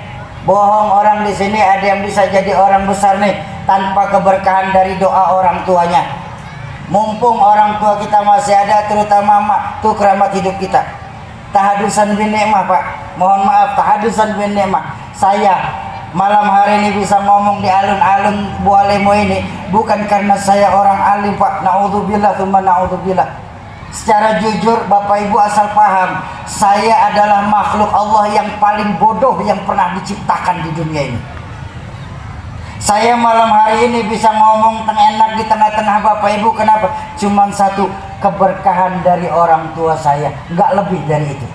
Bohong orang di sini ada yang bisa jadi orang besar nih tanpa keberkahan dari doa orang tuanya. Mumpung orang tua kita masih ada, terutama emak, tuh keramat hidup kita. Tahadusan bin ni'mah Pak, mohon maaf, tahadusan bin ni'mah. Saya malam hari ini bisa ngomong di alun-alun Buah Lemo ini bukan karena saya orang alim Pak, naudzubillah tsumma naudzubillah. Secara jujur Bapak Ibu asal paham, saya adalah makhluk Allah yang paling bodoh yang pernah diciptakan di dunia ini. Saya malam hari ini bisa ngomong enak di tengah-tengah Bapak Ibu, kenapa? Cuman satu, keberkahan dari orang tua saya, nggak lebih dari itu.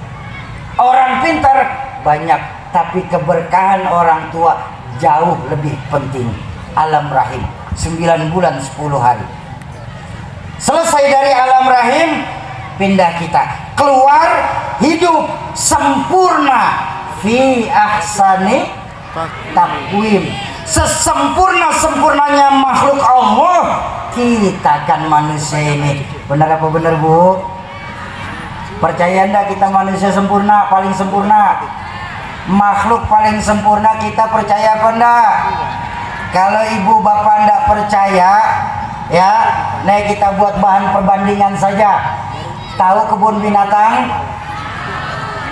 Orang pintar banyak, tapi keberkahan orang tua jauh lebih penting. Alam rahim 9 bulan 10 hari. Selesai dari alam rahim, pindah kita keluar, hidup sempurna fi ahsani takwim. Sesempurna-sempurnanya makhluk Allah, kita kan manusia ini. Benar apa benar Bu? Percaya enggak kita manusia sempurna, paling sempurna? Makhluk paling sempurna, kita percaya apa enggak? Kalau ibu bapak enggak percaya, ya, nih kita buat bahan perbandingan saja. Tahu kebun binatang?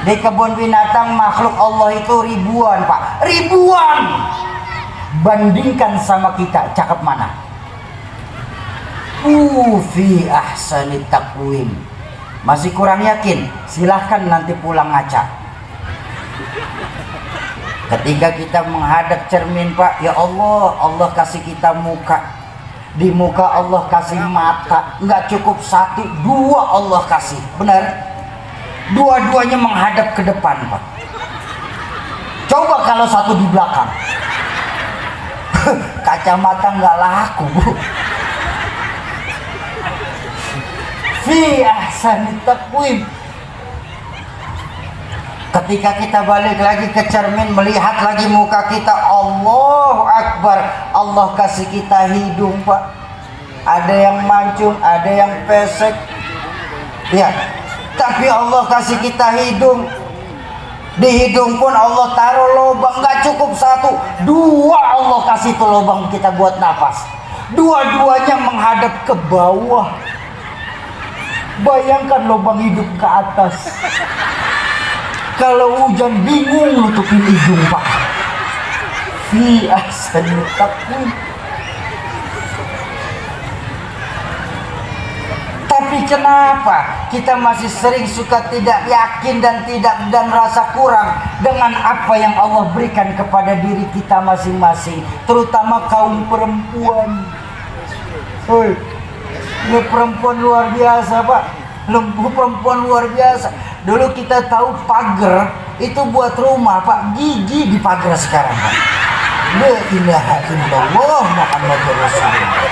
Di kebun binatang makhluk Allah itu ribuan Pak, ribuan. Bandingkan sama kita, cakep mana? Fi ahsani taqwim. Masih kurang yakin? Silahkan nanti pulang ngaca. Ketika kita menghadap cermin Pak, ya Allah, Allah kasih kita muka. Di muka Allah kasih mata, nggak cukup satu, dua Allah kasih, benar? Dua-duanya menghadap ke depan Pak. Coba kalau satu di belakang, kacamata nggak laku Bu. Fi ahsani taqwim. Ketika kita balik lagi ke cermin, melihat lagi muka kita, Allahu Akbar, Allah kasih kita hidung Pak. Ada yang mancung, ada yang pesek, ya. Tapi Allah kasih kita hidung. Di hidung pun Allah taruh lubang, nggak cukup satu, dua Allah kasih tuh lubang kita buat napas. Dua-duanya menghadap ke bawah. Bayangkan lubang hidup ke atas. Kalau hujan bingung nutupin hidung Pak. Fi ahsani taqwim. Tapi kenapa kita masih sering suka tidak yakin dan rasa kurang dengan apa yang Allah berikan kepada diri kita masing-masing, terutama kaum perempuan. Hoi, ini perempuan luar biasa Pak, lembu perempuan luar biasa. Dulu kita tahu pagar itu buat rumah Pak, gigi di pagar sekarang Pak. La ilaha illallah Muhammadur Rasulullah.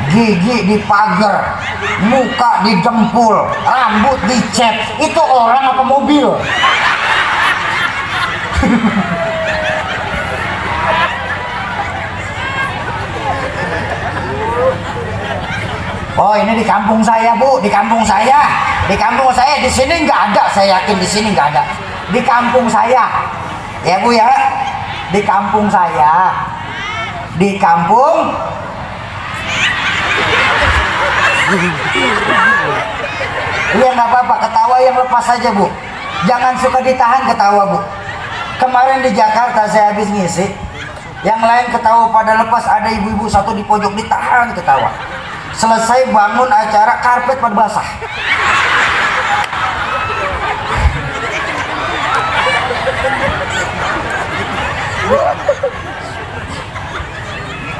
Gigi di pagar, muka di dempul, rambut dicat. Itu orang apa mobil? Oh, ini di kampung saya Bu, di kampung saya, di sini nggak ada, saya yakin di sini nggak ada. Di kampung saya, ya Bu ya, di kampung saya, di kampung. Iya nggak apa-apa, ketawa yang lepas saja Bu, jangan suka ditahan ketawa Bu. Kemarin di Jakarta saya habis ngisi, yang lain ketawa pada lepas, ada ibu-ibu satu di pojok ditahan ketawa. Selesai bangun acara, karpet pada basah.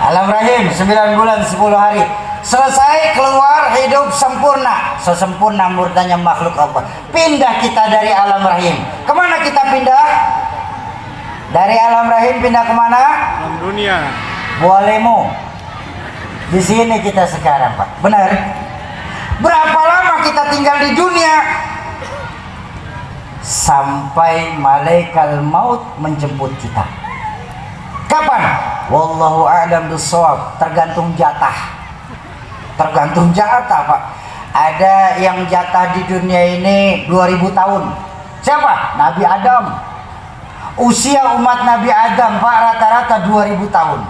Alam Rahim 9 bulan 10 hari. Selesai, keluar, hidup sempurna. Sesempurna murtanya makhluk Allah. Pindah kita dari alam rahim. Kemana kita pindah? Dari alam rahim pindah kemana? Alam dunia. Bolehmu. Di sini kita sekarang Pak, benar? Berapa lama kita tinggal di dunia? Sampai malaikat maut menjemput kita. Kapan? Wallahu a'lam bishawab. Tergantung jatah. Tergantung jatah Pak. Ada yang jatah di dunia ini 2000 tahun. Siapa? Nabi Adam. Usia umat Nabi Adam Pak rata-rata 2000 tahun.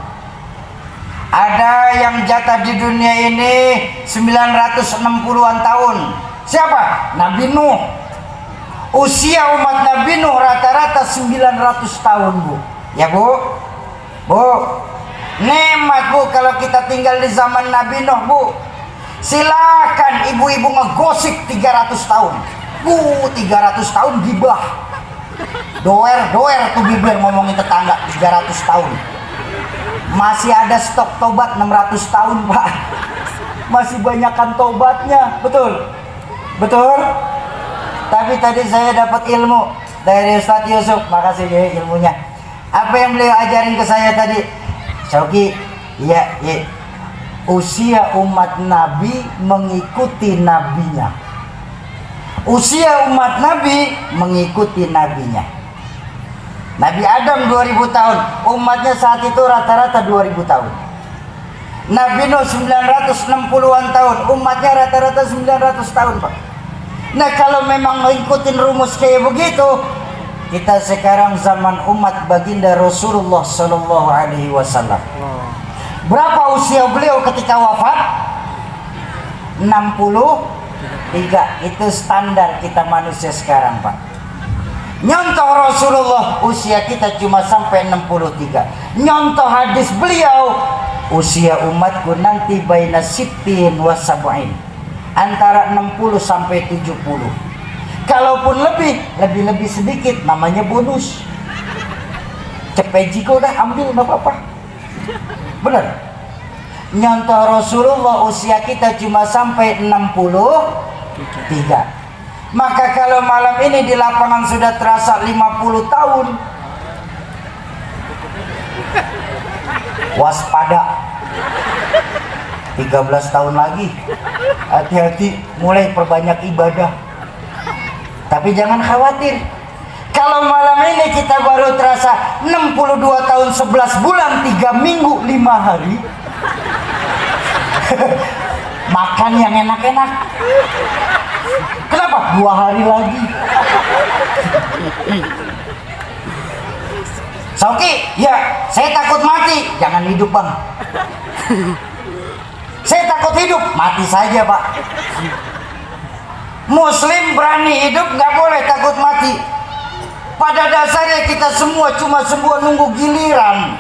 Ada yang jatah di dunia ini 960-an tahun. Siapa? Nabi Nuh. Usia umat Nabi Nuh rata-rata 900 tahun Bu. Ya Bu? Bu, nikmat Bu kalau kita tinggal di zaman Nabi Nuh Bu. Silakan ibu-ibu ngegosip 300 tahun. Bu, 300 tahun gibah. Doer tuh bibir ngomongin tetangga 300 tahun. Masih ada stok tobat 600 tahun Pak. Masih banyakkan tobatnya. Betul? Betul? Tapi tadi saya dapat ilmu dari Ustadz Yusuf. Makasih ya ilmunya. Apa yang beliau ajarin ke saya tadi? Syauki, ya. Usia umat Nabi mengikuti nabinya. Usia umat Nabi mengikuti nabinya. Nabi Adam 2000 tahun, umatnya saat itu rata-rata 2000 tahun. Nabi Nuh 960-an tahun, umatnya rata-rata 900 tahun Pak. Nah kalau memang ngikutin rumus kayak begitu, kita sekarang zaman umat baginda Rasulullah Sallallahu Alaihi Wasallam. Berapa usia beliau ketika wafat? 63. Itu standar kita manusia sekarang, Pak. Nyontoh Rasulullah, usia kita cuma sampai 63. Nyontoh hadis beliau, usia umatku nanti baina sittin wa sab'in, antara 60 sampai 70. Kalaupun lebih sedikit, namanya bonus. Cepeji kau dah ambil, nggak apa-apa. Bener. Nyontoh Rasulullah, usia kita cuma sampai 63. Maka kalau malam ini di lapangan sudah terasa 50 tahun, waspada. 13 tahun lagi, hati-hati, mulai perbanyak ibadah. Tapi jangan khawatir, kalau malam ini kita baru terasa 62 tahun 11 bulan 3 minggu 5 hari, makan yang enak-enak. Kenapa? 2 hari lagi. Sauki, ya, saya takut mati. Jangan hidup, Bang. Saya takut hidup, mati saja, Pak. Muslim berani hidup, nggak boleh takut mati. Pada dasarnya kita semua cuma sebuah nunggu giliran.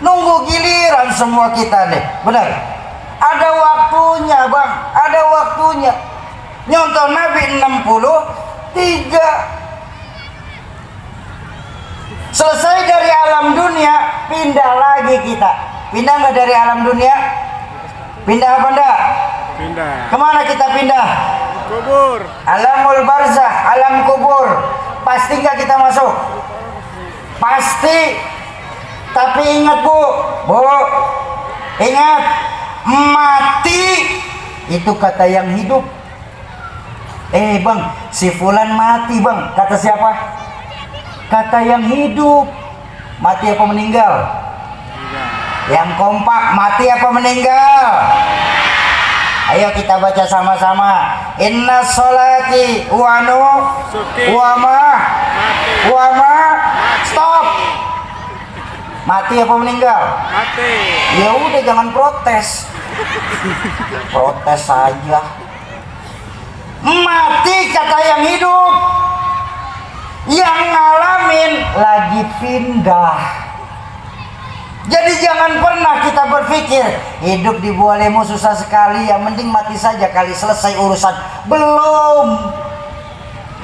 Nunggu giliran semua kita nih, benar. Ada waktunya, Bang, ada waktunya. Nyontoh Nabi 63. Selesai dari alam dunia, pindah lagi kita. Pindah nggak dari alam dunia? Pindah apa enggak? Pindah. Kemana kita pindah? Kubur. Alamul barzah, alam kubur. Pasti nggak kita masuk? Pasti. Tapi ingat Bu, ingat, mati itu kata yang hidup. Bang, si fulan mati, Bang. Kata siapa? Kata yang hidup. Mati apa meninggal? Yang kompak, mati apa meninggal? Ayo kita baca sama-sama. Inna sholati wa ma stop. Mati apa meninggal? Mati. Ya udah, jangan protes. Protes saja. Mati kata yang hidup. Yang ngalamin lagi pindah. Jadi jangan pernah kita berpikir hidup di Bualemo susah sekali, yang mending mati saja kali, selesai urusan. Belum.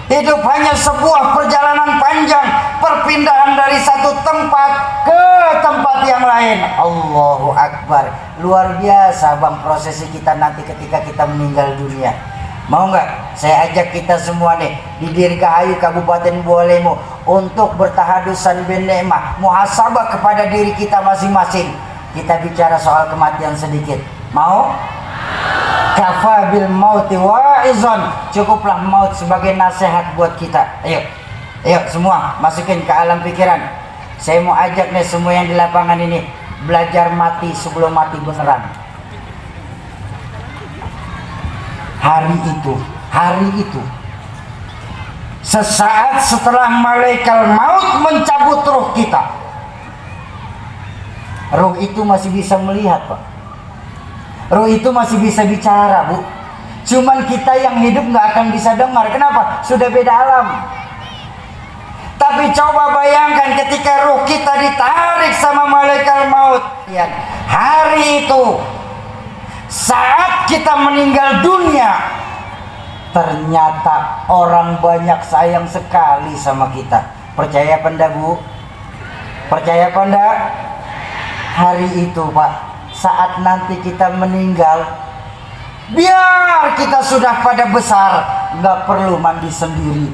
Hidup hanya sebuah perjalanan panjang, perpindahan dari satu tempat ke tempat yang lain. Allahu Akbar. Luar biasa, Bang, prosesi kita nanti ketika kita meninggal dunia. Mau nggak saya ajak kita semua nih di Dirgahayu Kabupaten Bualemo untuk bertahadusan bin ni'mah, muhasabah kepada diri kita masing-masing. Kita bicara soal kematian sedikit. Mau? Kafa bil mauti wa'izon. Cukuplah maut sebagai nasihat buat kita. Ayo semua masukin ke alam pikiran. Saya mau ajak nih semua yang di lapangan ini belajar mati sebelum mati beneran. Hari itu sesaat setelah malaikat maut mencabut ruh kita, ruh itu masih bisa melihat, Pak. Ruh itu masih bisa bicara, Bu. Cuman kita yang hidup nggak akan bisa dengar. Kenapa? Sudah beda alam. Tapi coba bayangkan ketika ruh kita ditarik sama malaikat maut. Hari itu, saat kita meninggal dunia, ternyata orang banyak sayang sekali sama kita. Percaya apa enggak, Bu? Percaya apa enggak? Hari itu, Pak, saat nanti kita meninggal, biar kita sudah pada besar, nggak perlu mandi sendiri.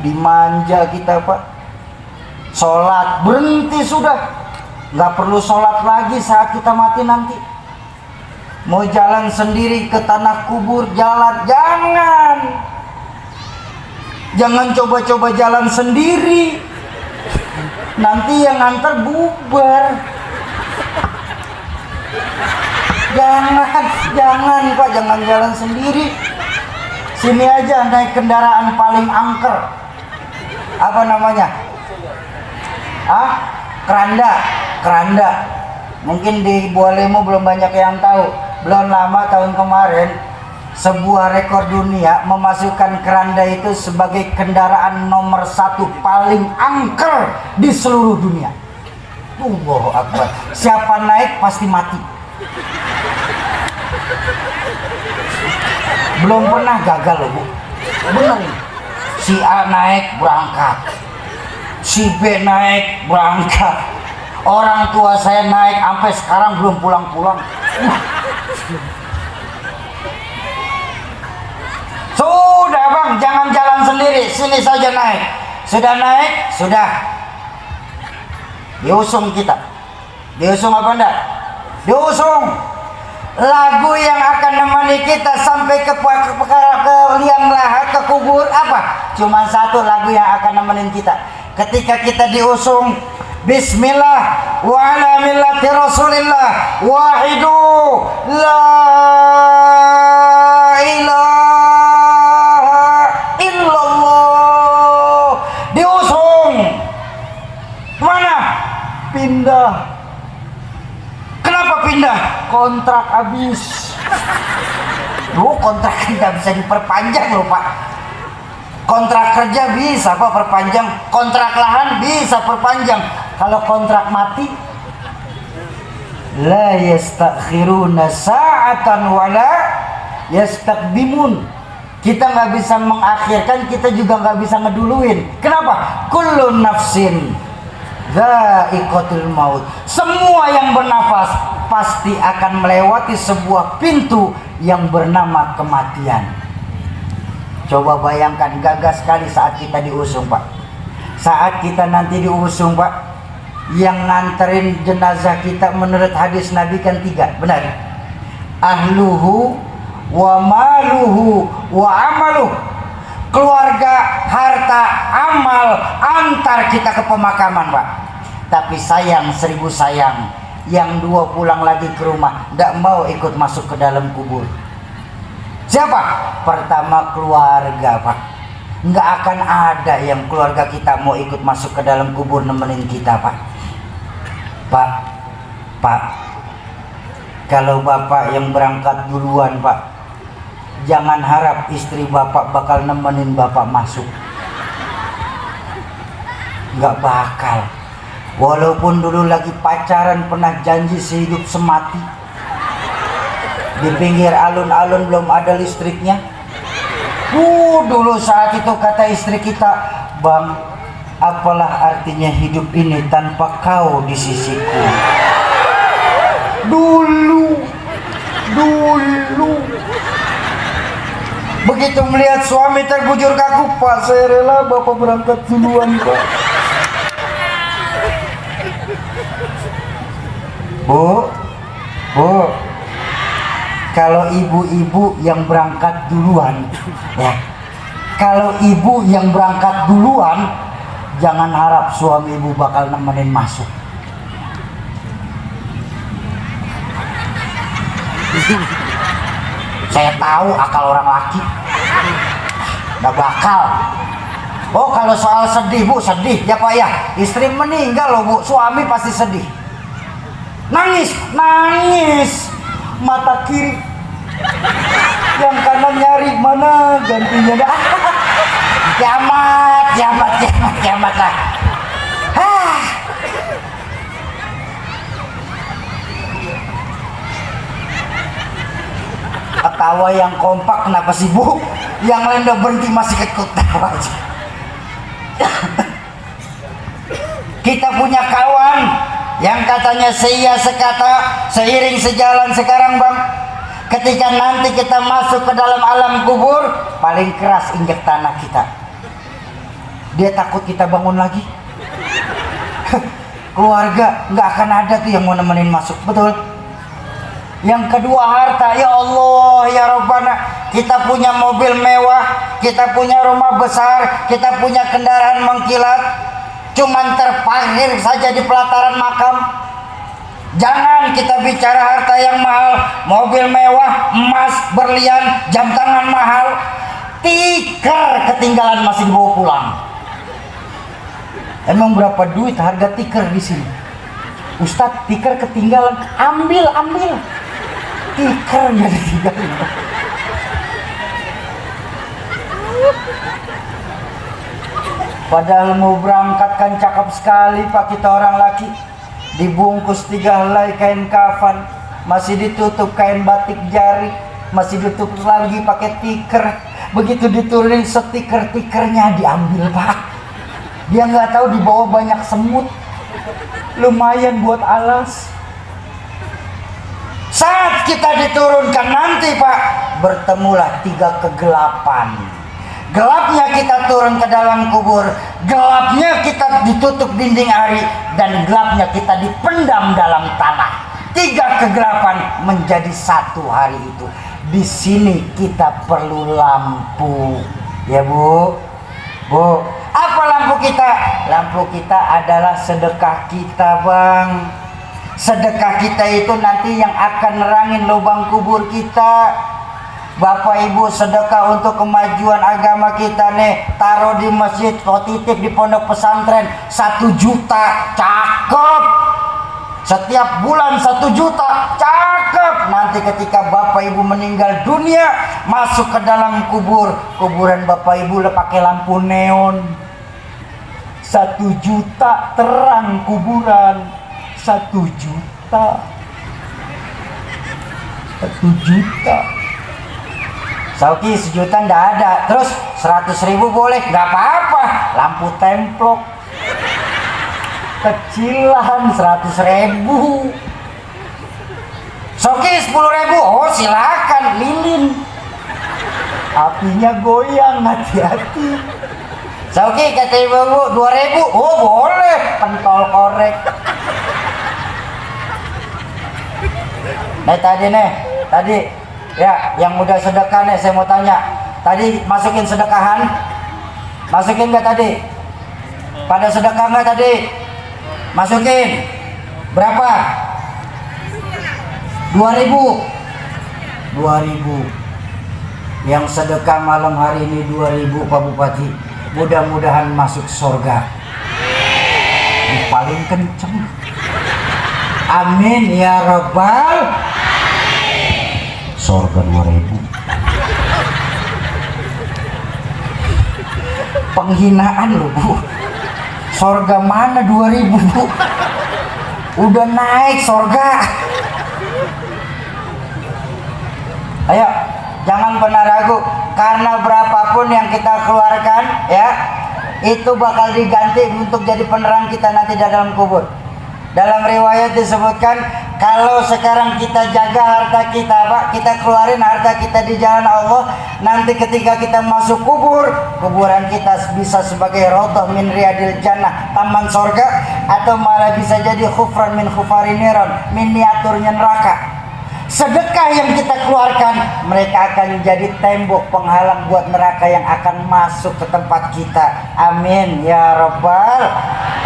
Dimanja kita, Pak. Sholat berhenti sudah. Nggak perlu sholat lagi saat kita mati nanti. Mau jalan sendiri ke tanah kubur, jalan. Jangan coba-coba jalan sendiri. Nanti yang nganter bubar. Jangan Pak, jangan jalan sendiri. Sini aja naik kendaraan paling angker. Apa namanya? Keranda. Mungkin di Bualemo belum banyak yang tahu. Belum lama tahun kemarin sebuah rekor dunia memasukkan keranda itu sebagai kendaraan nomor 1 paling angker di seluruh dunia. Allahu Akbar. Siapa naik pasti mati. Belum pernah gagal loh Bu. Bener nih. Si A naik berangkat, si B naik berangkat, orang tua saya naik sampai sekarang belum pulang-pulang. Sudah Bang, jangan jalan sendiri, sini saja naik. Sudah naik, sudah diusung kita. Diusung apa enggak? Diusung lagu yang akan menemani kita sampai ke liang lahat, ke kubur. Apa? Cuma satu lagu yang akan nemenin kita ketika kita diusung. Bismillah wa ala millati Rasulillah wahidu la ilaha illallah. Diusung mana? Pindah. Kenapa pindah? Kontrak habis. Loh, kontrak tidak bisa diperpanjang loh Pak. Kontrak kerja bisa Pak perpanjang, kontrak lahan bisa perpanjang. Kalau kontrak mati, la yastakhiruna sa'atan wala yastaqdimun. Kita nggak bisa mengakhirkan, kita juga nggak bisa ngeduluin. Kenapa? Kullu nafsin dha'iqatul maut. Semua yang bernafas pasti akan melewati sebuah pintu yang bernama kematian. Coba bayangkan, gagah sekali saat kita diusung Pak. Saat kita nanti diusung Pak, yang nganterin jenazah kita menurut hadis Nabi kan 3, benar? Ahluhu wa maluhu wa amaluh. Keluarga, harta, amal, antar kita ke pemakaman Pak. Tapi sayang, 1000 sayang, yang 2 pulang lagi ke rumah, tidak mau ikut masuk ke dalam kubur. Siapa? Pertama keluarga Pak. Nggak akan ada yang keluarga kita mau ikut masuk ke dalam kubur nemenin kita Pak. Pak, kalau Bapak yang berangkat duluan Pak, jangan harap istri Bapak bakal nemenin Bapak masuk. Nggak bakal. Walaupun dulu lagi pacaran pernah janji sehidup semati. Di pinggir alun-alun belum ada listriknya. Dulu saat itu kata istri kita, Bang, apalah artinya hidup ini tanpa kau di sisiku. Dulu. Begitu melihat suami terbujur kaku, Pak, saya rela Bapak berangkat duluan Pak. Bu, kalau ibu-ibu yang berangkat duluan, ya, kalau ibu yang berangkat duluan, jangan harap suami ibu bakal nemenin masuk. Saya tahu akal orang laki, nggak bakal. Oh, kalau soal sedih Bu, sedih ya Pak ya. Istri meninggal loh Bu, suami pasti sedih. Nangis, mata kiri, yang kanan nyari mana gantinya dah. Kiamat lah. Ketawa yang kompak kenapa sih Bu? Yang lain udah berhenti masih ketawa aja. Kita punya kawan yang katanya seia sekata, seiring sejalan sekarang Bang. Ketika nanti kita masuk ke dalam alam kubur, paling keras injak tanah kita. Dia takut kita bangun lagi. Keluarga nggak akan ada tuh yang mau nemenin masuk, betul? Yang kedua harta, ya Allah ya Rabbana, kita punya mobil mewah, kita punya rumah besar, kita punya kendaraan mengkilat, cuman terparkir saja di pelataran makam. Jangan kita bicara harta yang mahal, mobil mewah, emas, berlian, jam tangan mahal, tikar ketinggalan masih dibawa pulang. Emang berapa duit harga tikar di sini? Ustadz tikar ketinggalan. Ambil. Tikernya ditinggalin. Padahal mau berangkat kan cakep sekali Pak kita orang laki. Dibungkus 3 helai kain kafan, masih ditutup kain batik jari, masih ditutup lagi pakai tiker. Begitu diturunin stiker-tikernya diambil Pak. Dia nggak tahu di bawah banyak semut. Lumayan buat alas. Saat kita diturunkan nanti Pak, bertemulah 3 kegelapan. Gelapnya kita turun ke dalam kubur, gelapnya kita ditutup dinding ari, dan gelapnya kita dipendam dalam tanah. 3 kegelapan menjadi 1 hari itu. Di sini kita perlu lampu, ya Bu. Apa lampu kita? Lampu kita adalah sedekah kita Bang. Sedekah kita itu nanti yang akan nerangin lubang kubur kita. Bapak Ibu sedekah untuk kemajuan agama kita nih, taruh di masjid, titip di pondok pesantren 1 juta, cakep. Setiap bulan 1 juta, cakep. Nanti ketika Bapak Ibu meninggal dunia, masuk ke dalam kuburan Bapak Ibu pakai lampu neon. 1 juta terang kuburan. 1 juta. 1 juta. Sauki 1 juta ndak ada. Terus 100.000 boleh, nggak apa-apa. Lampu templok kecilan 100.000. Sauki 10.000, oh silakan lilin. Apinya goyang, hati-hati. Sauki kata ibu 2.000, oh boleh, pentol korek. Tadi ya, yang udah sedekah nih, saya mau tanya. Tadi masukin sedekahan? Masukin nggak tadi? Pada sedekah nggak tadi? Masukin. Berapa? 2.000. 2.000. Yang sedekah malam hari ini 2.000 Pak Bupati. Mudah-mudahan masuk surga. Paling kenceng. Amin ya Rabbal. Surga 2.000. Penghinaan loh Bu. Surga mana 2.000 Bu? Udah naik surga. Ayo, jangan pernah ragu, karena berapapun yang kita keluarkan ya, itu bakal diganti untuk jadi penerang kita nanti di dalam kubur. Dalam riwayat disebutkan, kalau sekarang kita jaga harta kita Pak, kita keluarin harta kita di jalan Allah, nanti ketika kita masuk kubur, kuburan kita bisa sebagai raudhah min riyadil jannah, taman sorga, atau malah bisa jadi khufran min khufari niron, miniaturnya neraka. Sedekah yang kita keluarkan, mereka akan jadi tembok penghalang buat neraka yang akan masuk ke tempat kita. Amin ya Rabbal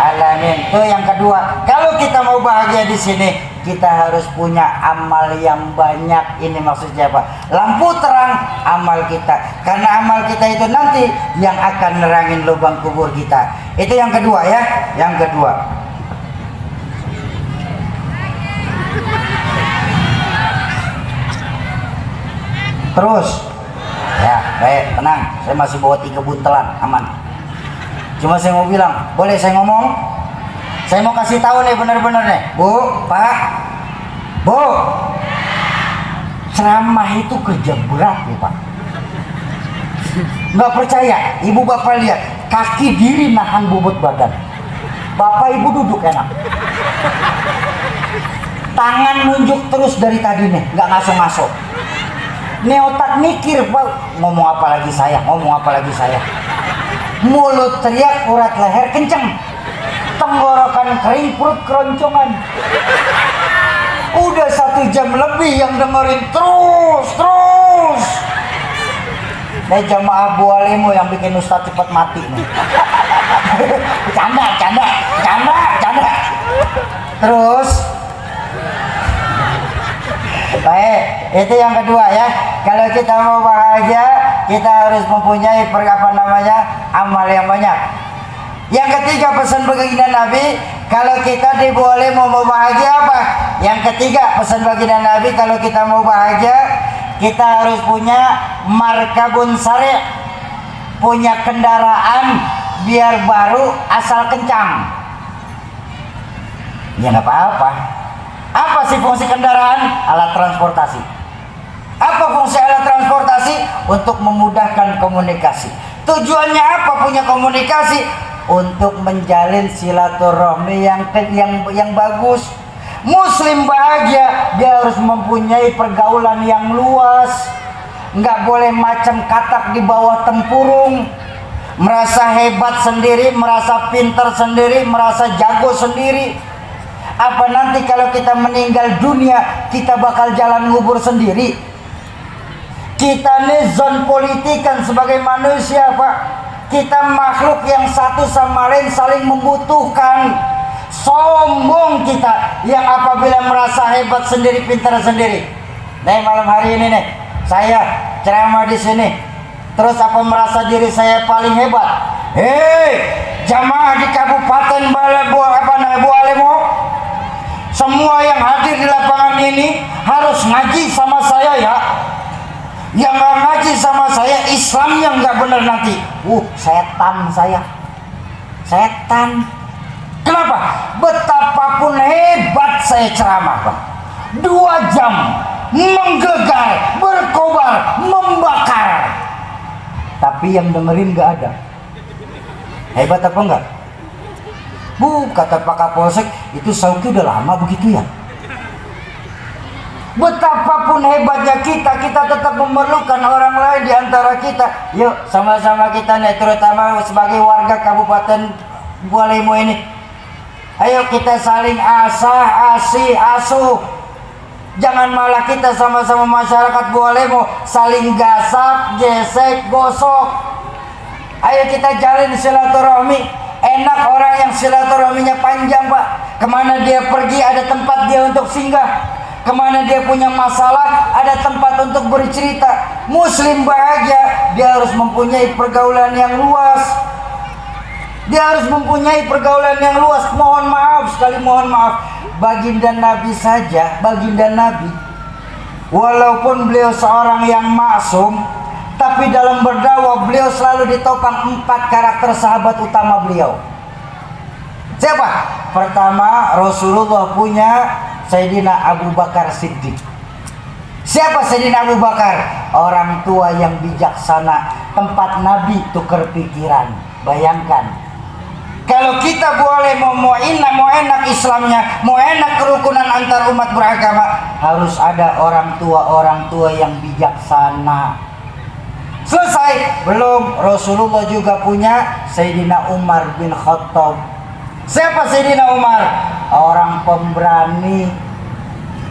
alamin. Itu yang kedua. Kalau kita mau bahagia di sini, kita harus punya amal yang banyak. Ini maksudnya Pak. Lampu terang amal kita. Karena amal kita itu nanti yang akan nerangin lubang kubur kita. Itu yang kedua ya. Yang kedua. Terus ya, baik, tenang, saya masih bawa 3 buntelan, aman. Cuma saya mau bilang, boleh saya ngomong? Saya mau kasih tahu nih, bener-bener nih Bu, Pak, Bu, ceramah itu kerja berat nih Pak. Nggak percaya, ibu bapak lihat, kaki diri nahan bobot badan, bapak ibu duduk enak, tangan nunjuk terus dari tadi nih, nggak ngaso-ngaso. Nih otak mikir Pak, ngomong apa lagi saya, mulut teriak, urat leher kenceng, tenggorokan kering, perut keroncongan. Udah 1 jam lebih yang dengerin terus. Nih jamaah Bu Alimu yang bikin Ustadz cepat mati nih. Canda. Terus baik, itu yang kedua ya. Kalau kita mau bahagia, kita harus mempunyai amal yang banyak. Yang ketiga pesan baginda Nabi, kalau kita boleh mau bahagia apa? Yang ketiga pesan baginda Nabi, kalau kita mau bahagia, kita harus punya markabun sari', punya kendaraan biar baru asal kencang. Ya nggak apa-apa. Apa sih fungsi kendaraan? Alat transportasi. Apa fungsi alat transportasi? Untuk memudahkan komunikasi. Tujuannya apa punya komunikasi? Untuk menjalin silaturahmi yang bagus. Muslim bahagia, dia harus mempunyai pergaulan yang luas. Nggak boleh macam katak di bawah tempurung, merasa hebat sendiri, merasa pintar sendiri, merasa jago sendiri. Apa nanti kalau kita meninggal dunia, kita bakal jalan ngubur sendiri? Kita nih zon politikan sebagai manusia, Pak. Kita makhluk yang satu sama lain saling membutuhkan. Sombong kita yang apabila merasa hebat sendiri, pintar sendiri. Nih malam hari ini nih, saya ceramah di sini. Terus apa merasa diri saya paling hebat? Hei, jamaah di Kabupaten Bualemo, semua yang hadir di lapangan ini harus ngaji sama saya ya. Yang nggak ngaji sama saya, Islamnya nggak benar nanti. Setan saya. Setan. Kenapa? Betapapun hebat saya ceramah, Pak. 2 jam menggelegar, berkobar, membakar. Tapi yang dengerin nggak ada. Hebat apa enggak? Kata Pak Kapolsek, itu Sauki udah lama begitu ya. Betapapun hebatnya kita tetap memerlukan orang lain di antara kita. Yuk sama-sama kita nih, terutama sebagai warga Kabupaten Bualemo ini. Ayo kita saling asuh. Jangan malah kita sama-sama masyarakat Bualemo saling gasak, gesek, gosok. Ayo kita jalin silaturahmi. Enak orang yang silaturahminya panjang, Pak. Kemana dia pergi ada tempat dia untuk singgah. Kemana dia punya masalah ada tempat untuk bercerita. Muslim bahagia, dia harus mempunyai pergaulan yang luas. Dia harus mempunyai pergaulan yang luas. Mohon maaf, baginda Nabi saja, baginda Nabi, walaupun beliau seorang yang maksum, tapi dalam berdakwah beliau selalu ditopang 4 karakter sahabat utama beliau. Siapa? Pertama, Rasulullah punya Sayyidina Abu Bakar Siddiq. Siapa Sayyidina Abu Bakar? Orang tua yang bijaksana, tempat Nabi tukar pikiran. Bayangkan, kalau kita boleh mau enak Islamnya, mau enak kerukunan antar umat beragama, harus ada orang tua yang bijaksana. Selesai? Belum. Rasulullah juga punya Sayyidina Umar bin Khattab. Siapa Sayyidina Umar? Orang pemberani,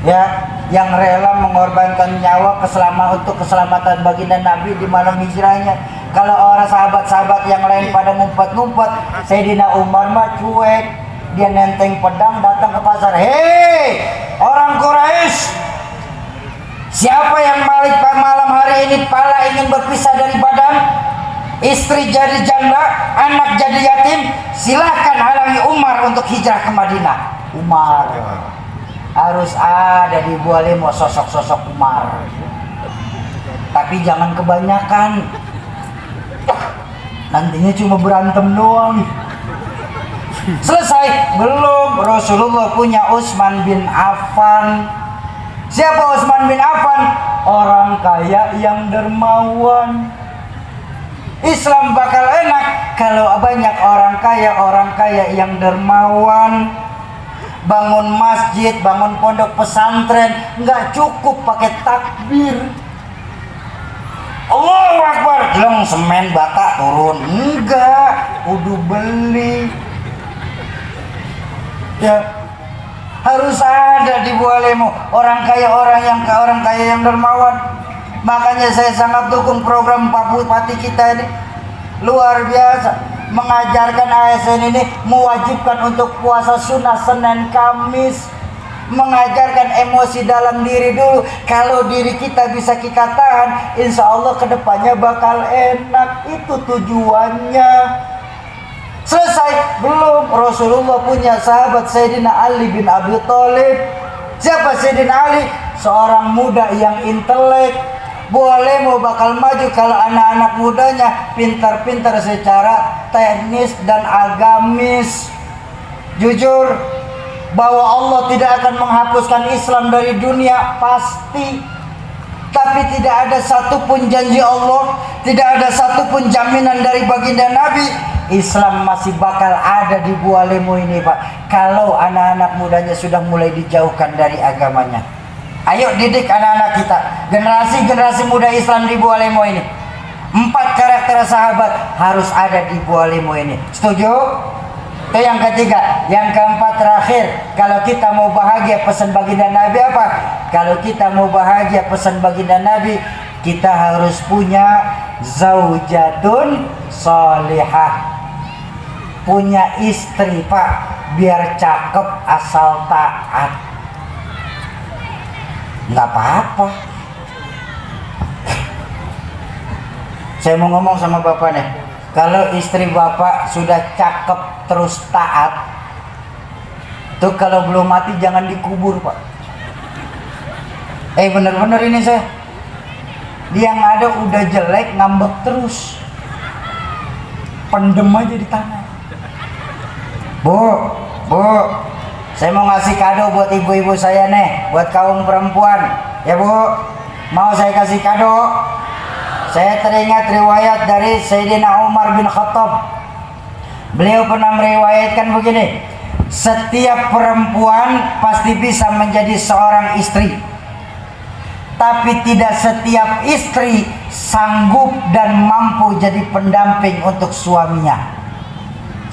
ya, yang rela mengorbankan nyawa untuk keselamatan baginda Nabi di malam hijrahnya. Kalau orang sahabat-sahabat yang lain pada ngumpet-ngumpet, Sayyidina Umar mah cuek. Dia nenteng pedang datang ke pasar. Hei, orang Quraisy, siapa yang malam hari ini pala ingin berpisah dari badan, istri jadi janda, anak jadi yatim, silahkan halangi Umar untuk hijrah ke Madinah. Umar harus ada di Bualemo, sosok-sosok Umar. Tapi jangan kebanyakan, nantinya cuma berantem doang. Selesai? Belum. Rasulullah punya Utsman bin Affan. Siapa Utsman bin Affan? Orang kaya yang dermawan. Islam bakal enak kalau banyak orang kaya yang dermawan. Bangun masjid, bangun pondok pesantren, nggak cukup pakai takbir. Allahu Akbar, jeleng semen bata turun. Enggak, kudu beli. Ya, harus ada di Bualemo orang kaya yang dermawan. Makanya saya sangat dukung program Pak Bupati kita ini. Luar biasa. Mengajarkan ASN ini mewajibkan untuk puasa sunnah Senin Kamis. Mengajarkan emosi dalam diri dulu. Kalau diri kita bisa kita tahan, insya Allah kedepannya bakal enak. Itu tujuannya. Selesai Rasulullah punya sahabat Sayyidina Ali bin Abi Thalib. Siapa Sayyidina Ali? Seorang muda yang intelek, boleh mau bakal maju kalau anak-anak mudanya pintar-pintar secara teknis dan agamis. Jujur bahwa Allah tidak akan menghapuskan Islam dari dunia, pasti. Tapi tidak ada satupun janji Allah, tidak ada satupun jaminan dari baginda Nabi, Islam masih bakal ada di Bualemo ini, Pak. Kalau anak-anak mudanya sudah mulai dijauhkan dari agamanya. Ayo didik anak-anak kita, generasi-generasi muda Islam di Bualemo ini. 4 karakter sahabat harus ada di Bualemo ini. Setuju? Itu yang ketiga. Yang keempat terakhir, kalau kita mau bahagia, pesan baginda Nabi apa? Kalau kita mau bahagia, pesan baginda Nabi, kita harus punya zaujatun sholihah, punya istri, Pak, biar cakep asal taat. Nggak apa-apa. Saya mau ngomong sama bapak nih, kalau istri bapak sudah cakep terus taat, tuh kalau belum mati jangan dikubur, Pak. Bener-bener ini saya. Dia yang ada udah jelek ngambek terus, pendem aja di tanah. Bu, saya mau ngasih kado buat ibu-ibu saya nih, buat kaum perempuan. Ya Bu, mau saya kasih kado? Saya teringat riwayat dari Sayyidina Umar bin Khattab. Beliau pernah meriwayatkan begini, setiap perempuan pasti bisa menjadi seorang istri, tapi tidak setiap istri sanggup dan mampu jadi pendamping untuk suaminya.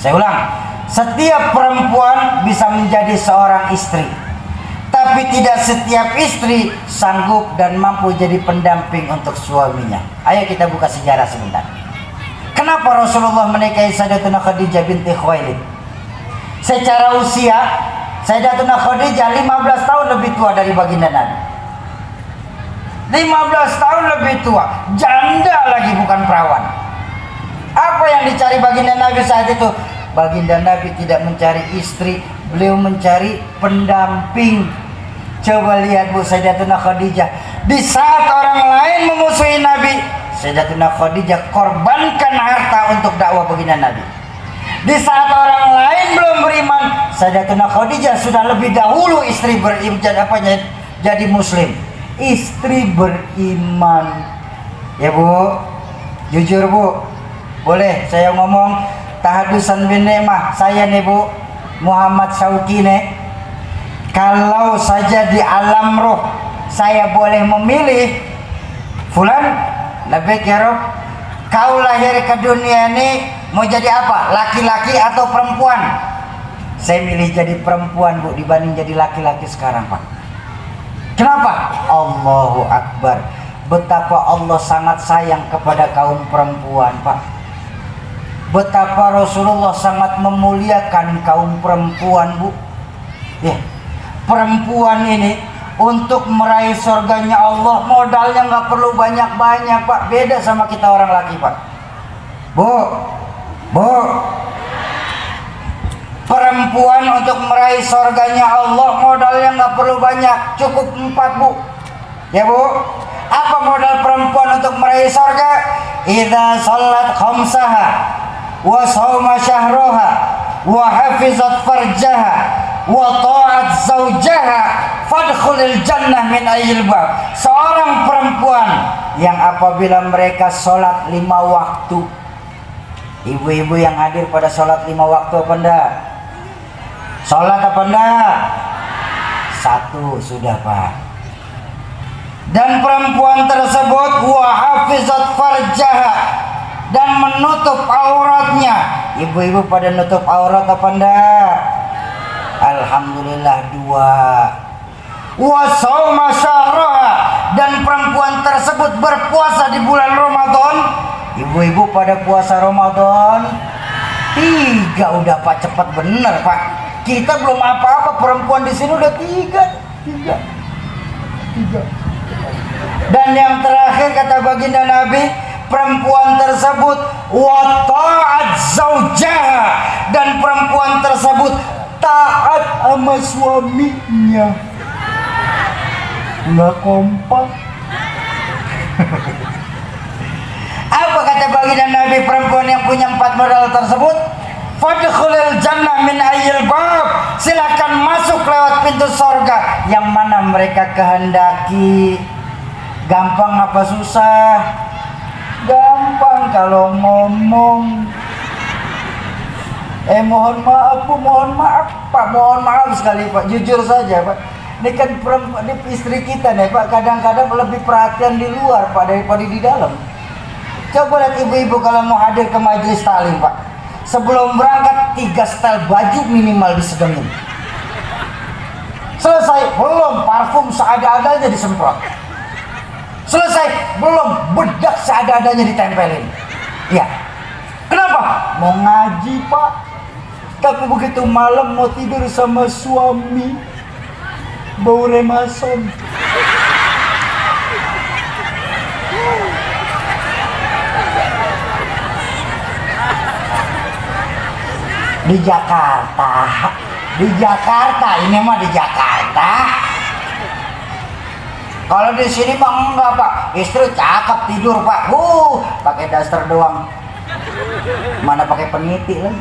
Saya ulang, setiap perempuan bisa menjadi seorang istri, tapi tidak setiap istri sanggup dan mampu jadi pendamping untuk suaminya. Ayo kita buka sejarah sebentar. Kenapa Rasulullah menikahi Sayyidatuna Khadijah binti Khuwailid? Secara usia, Sayyidatuna Khadijah 15 tahun lebih tua dari baginda Nabi. 15 tahun lebih tua, janda lagi, bukan perawan. Apa yang dicari baginda Nabi saat itu? Baginda Nabi tidak mencari istri, beliau mencari pendamping. Coba lihat Bu, Sayyidatuna Khadijah, di saat orang lain memusuhi Nabi, Sayyidatuna Khadijah korbankan harta untuk dakwah baginda Nabi. Di saat orang lain belum beriman, Sayyidatuna Khadijah sudah lebih dahulu istri jadi muslim. Istri beriman. Ya Bu, jujur Bu, boleh saya ngomong tahadusan bin ni'mah saya nih Bu, Muhammad Syauqi nih. Kalau saja di alam roh saya boleh memilih, fulan labbaik ya Rabb, kau lahir ke dunia ini mau jadi apa? Laki-laki atau perempuan? Saya milih jadi perempuan Bu dibanding jadi laki-laki sekarang, Pak. Kenapa? Allahu Akbar. Betapa Allah sangat sayang kepada kaum perempuan, Pak. Betapa Rasulullah sangat memuliakan kaum perempuan, Bu. Ya, perempuan ini untuk meraih surganya Allah modalnya nggak perlu banyak-banyak, Pak. Beda sama kita orang laki, Pak. Bu, perempuan untuk meraih surganya Allah modalnya nggak perlu banyak, cukup 4 Bu. Ya Bu, apa modal perempuan untuk meraih surga? Idza shallat khamsaha wa shauma syahraha wa hafizat farjaha wa ta'at zaujaha fadkhulil jannah min ayyil bab. Seorang perempuan yang apabila mereka sholat 5 waktu. Ibu-ibu yang hadir pada sholat 5 waktu apa enggak? Sholat apa enggak? 1 sudah, Pak. Dan perempuan tersebut wa hafizat farjaha, dan menutup auratnya. Ibu-ibu pada nutup aurat apa enggak? Alhamdulillah 2. Wa shauma syahraha, dan perempuan tersebut berpuasa di bulan Ramadan. Ibu-ibu pada puasa Ramadan 3 udah, Pak. Cepat bener, Pak. Kita belum apa-apa, perempuan di sini udah 3. Dan yang terakhir kata baginda Nabi, perempuan tersebut wa ta'at zaujaha, dan perempuan tersebut sama suaminya. Nggak kompak. Apa kata baginda Nabi perempuan yang punya 4 modal tersebut? Fadkhulil jannah min ayyil bab. Silakan masuk lewat pintu sorga yang mana mereka kehendaki. Gampang apa susah? Gampang kalau ngomong. Mohon maaf Bu, mohon maaf Pak, mohon maaf sekali Pak, jujur saja Pak. Ini kan ini istri kita nih Pak, kadang-kadang lebih perhatian di luar Pak daripada di dalam. Coba lihat ibu-ibu kalau mau hadir ke majelis taklim Pak, sebelum berangkat 3 setel baju minimal disegengin. Selesai, belum parfum seada-adanya disemprot. Selesai, belum bedak seada-adanya ditempelin. Ya, kenapa? Mau ngaji Pak. Tapi begitu malam mau tidur sama suami, bau remason. Di Jakarta, ini mah di Jakarta. Kalau di sini mah enggak Pak, istri cakep tidur Pak, pakai daster doang, mana pakai peniti lagi.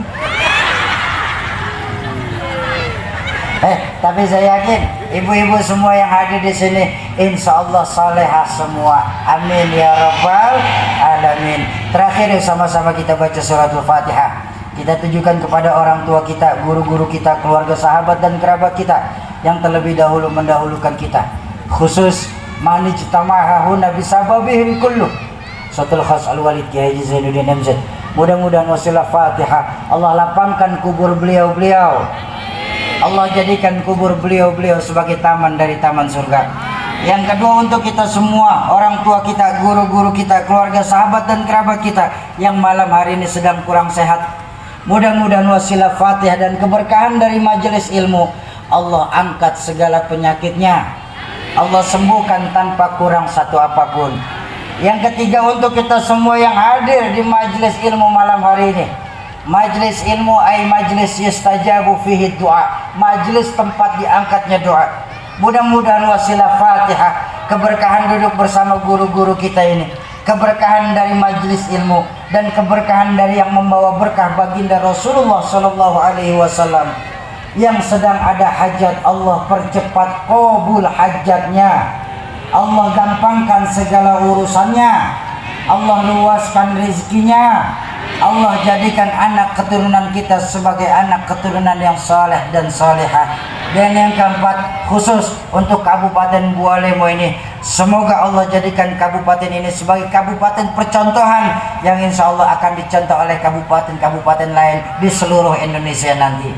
Tapi saya yakin ibu-ibu semua yang hadir di sini insya Allah salehah semua. Amin ya rabbal alamin. Terakhir sama-sama kita baca suratul Fatihah. Kita tujukan kepada orang tua kita, guru-guru kita, keluarga, sahabat dan kerabat kita yang terlebih dahulu mendahulukan kita. Khusus mani jitamahahun nabi sababihim kullu. Suratul khas al-walid Kiai Haji Zainuddin MZ. Mudah-mudahan wasilah Fatihah Allah lapangkan kubur beliau-beliau. Allah jadikan kubur beliau-beliau sebagai taman dari taman surga. Yang kedua untuk kita semua, orang tua kita, guru-guru kita, keluarga, sahabat dan kerabat kita yang malam hari ini sedang kurang sehat. Mudah-mudahan wasilah Fatihah dan keberkahan dari majelis ilmu Allah angkat segala penyakitnya. Allah sembuhkan tanpa kurang satu apapun. Yang ketiga untuk kita semua yang hadir di majelis ilmu malam hari ini. Majlis ilmu ay majlis yustajabu fihi doa, majlis tempat diangkatnya doa. Mudah-mudahan wasilah Fatihah, keberkahan duduk bersama guru-guru kita ini, keberkahan dari majlis ilmu dan keberkahan dari yang membawa berkah baginda Rasulullah sallallahu alaihi wasallam yang sedang ada hajat, Allah percepat qabul hajatnya, Allah gampangkan segala urusannya, Allah luaskan rezekinya, Allah jadikan anak keturunan kita sebagai anak keturunan yang saleh dan salehah. Dan yang keempat khusus untuk Kabupaten Bualemo ini, semoga Allah jadikan kabupaten ini sebagai kabupaten percontohan yang insya Allah akan dicontoh oleh kabupaten-kabupaten lain di seluruh Indonesia nanti.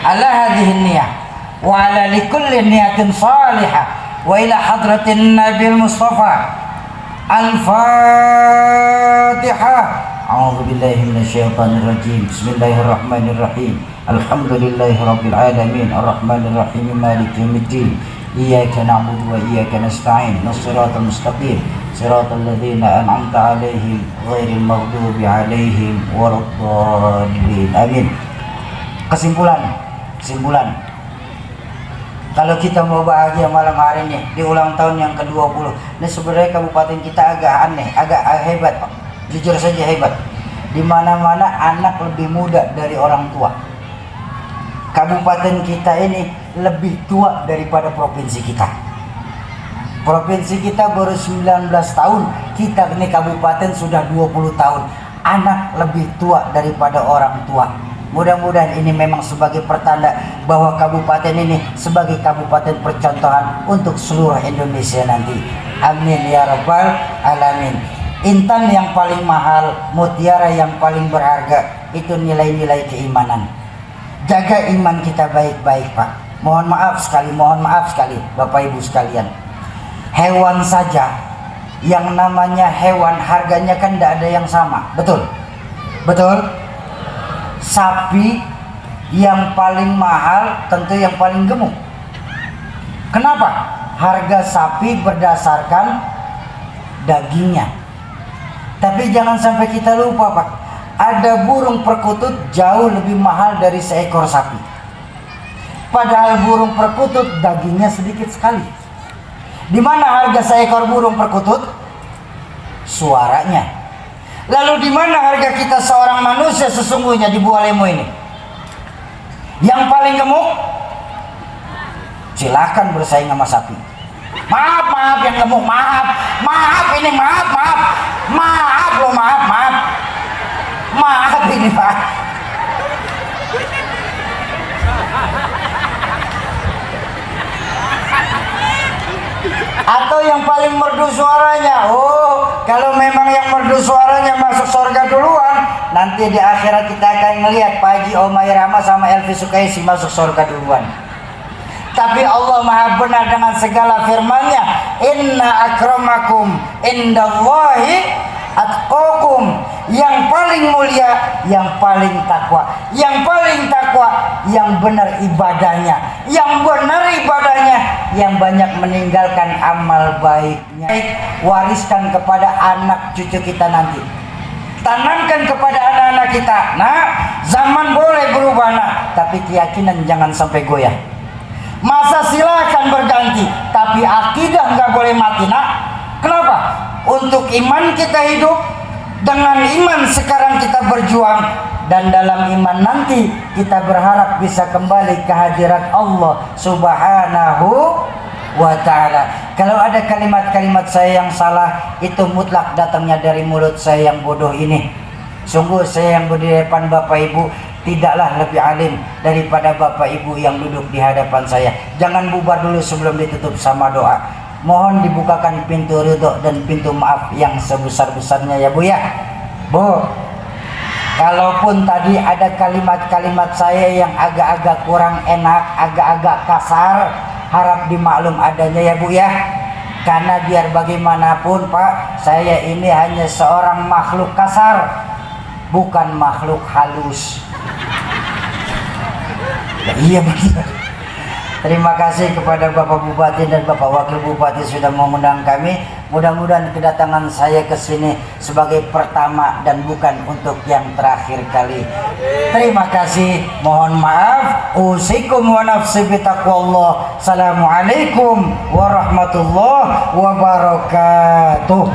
Ala hadhihi niyah wa ala likulli niyatin salihah wa ila hadratin Nabi Mustafa. Al-Fatihah. A'udzu billahi minasyaitonir rajim. Bismillahirrahmanirrahim. Alhamdulillahirabbil alamin arrahmanir rahim maliki yaumiddin. Iyyaka na'budu wa iyyaka nasta'in. Shiratal mustaqim. Shiratal ladzina an'amta 'alaihim ghairil maghdubi 'alaihim waladdallin. Amin. Kesimpulan. Kalau kita mau bahagia malam hari ini di ulang tahun yang ke-20, ini sebenarnya kabupaten kita agak aneh, agak hebat Pak. Jujur saja hebat. Di mana-mana anak lebih muda dari orang tua. Kabupaten kita ini lebih tua daripada provinsi kita. Provinsi kita baru 19 tahun, kita ini kabupaten sudah 20 tahun. Anak lebih tua daripada orang tua. Mudah-mudahan ini memang sebagai pertanda bahwa kabupaten ini sebagai kabupaten percontohan untuk seluruh Indonesia nanti. Amin ya rabbal alamin. Intan yang paling mahal, mutiara yang paling berharga, itu nilai-nilai keimanan. Jaga iman kita baik-baik Pak. Mohon maaf sekali Bapak Ibu sekalian. Hewan saja, yang namanya hewan harganya kan tidak ada yang sama, betul? Betul? Sapi yang paling mahal tentu yang paling gemuk. Kenapa? Harga sapi berdasarkan dagingnya. Tapi jangan sampai kita lupa Pak, ada burung perkutut jauh lebih mahal dari seekor sapi. Padahal burung perkutut dagingnya sedikit sekali. Di mana harga seekor burung perkutut? Suaranya. Lalu di mana harga kita seorang manusia sesungguhnya di Bualemo ini? Yang paling gemuk? Silakan bersaing sama sapi. Maaf yang gemuk, maaf ini, maaf loh, maaf ini Pak. Atau yang paling merdu suaranya. Oh, kalau memang yang merdu suaranya masuk surga duluan, nanti di akhirat kita akan melihat Pak Haji Omay Rama sama Elvi Sukaisi masuk surga duluan. Tapi Allah Maha benar dengan segala firman-Nya. Inna akramakum indallahi atqakum. Yang paling mulia, yang paling takwa. Yang paling takwa, yang benar ibadahnya. Yang benar ibadahnya, yang banyak meninggalkan amal baiknya. Wariskan kepada anak cucu kita nanti. Tanamkan kepada anak-anak kita. Nah, zaman boleh berubah nak, tapi keyakinan jangan sampai goyah. Masa silakan berganti, tapi akidah nggak boleh mati nak. Kenapa? Untuk iman kita hidup, dengan iman sekarang kita berjuang, dan dalam iman nanti kita berharap bisa kembali ke hadirat Allah Subhanahu wa ta'ala. Kalau ada kalimat-kalimat saya yang salah, itu mutlak datangnya dari mulut saya yang bodoh ini. Sungguh saya yang berdiri depan Bapak Ibu tidaklah lebih alim daripada Bapak Ibu yang duduk di hadapan saya. Jangan bubar dulu sebelum ditutup sama doa. Mohon dibukakan pintu ridho dan pintu maaf yang sebesar-besarnya ya Bu ya. Bu, kalaupun tadi ada kalimat-kalimat saya yang agak-agak kurang enak, agak-agak kasar, harap dimaklum adanya ya Bu ya. Karena biar bagaimanapun Pak, saya ini hanya seorang makhluk kasar, bukan makhluk halus. Ya, iya benar. Terima kasih kepada Bapak Bupati dan Bapak Wakil Bupati sudah mengundang kami. Mudah-mudahan kedatangan saya ke sini sebagai pertama dan bukan untuk yang terakhir kali. Terima kasih. Mohon maaf. Usikum wa nafsi bitaqwallah. Assalamualaikum warahmatullahi wabarakatuh.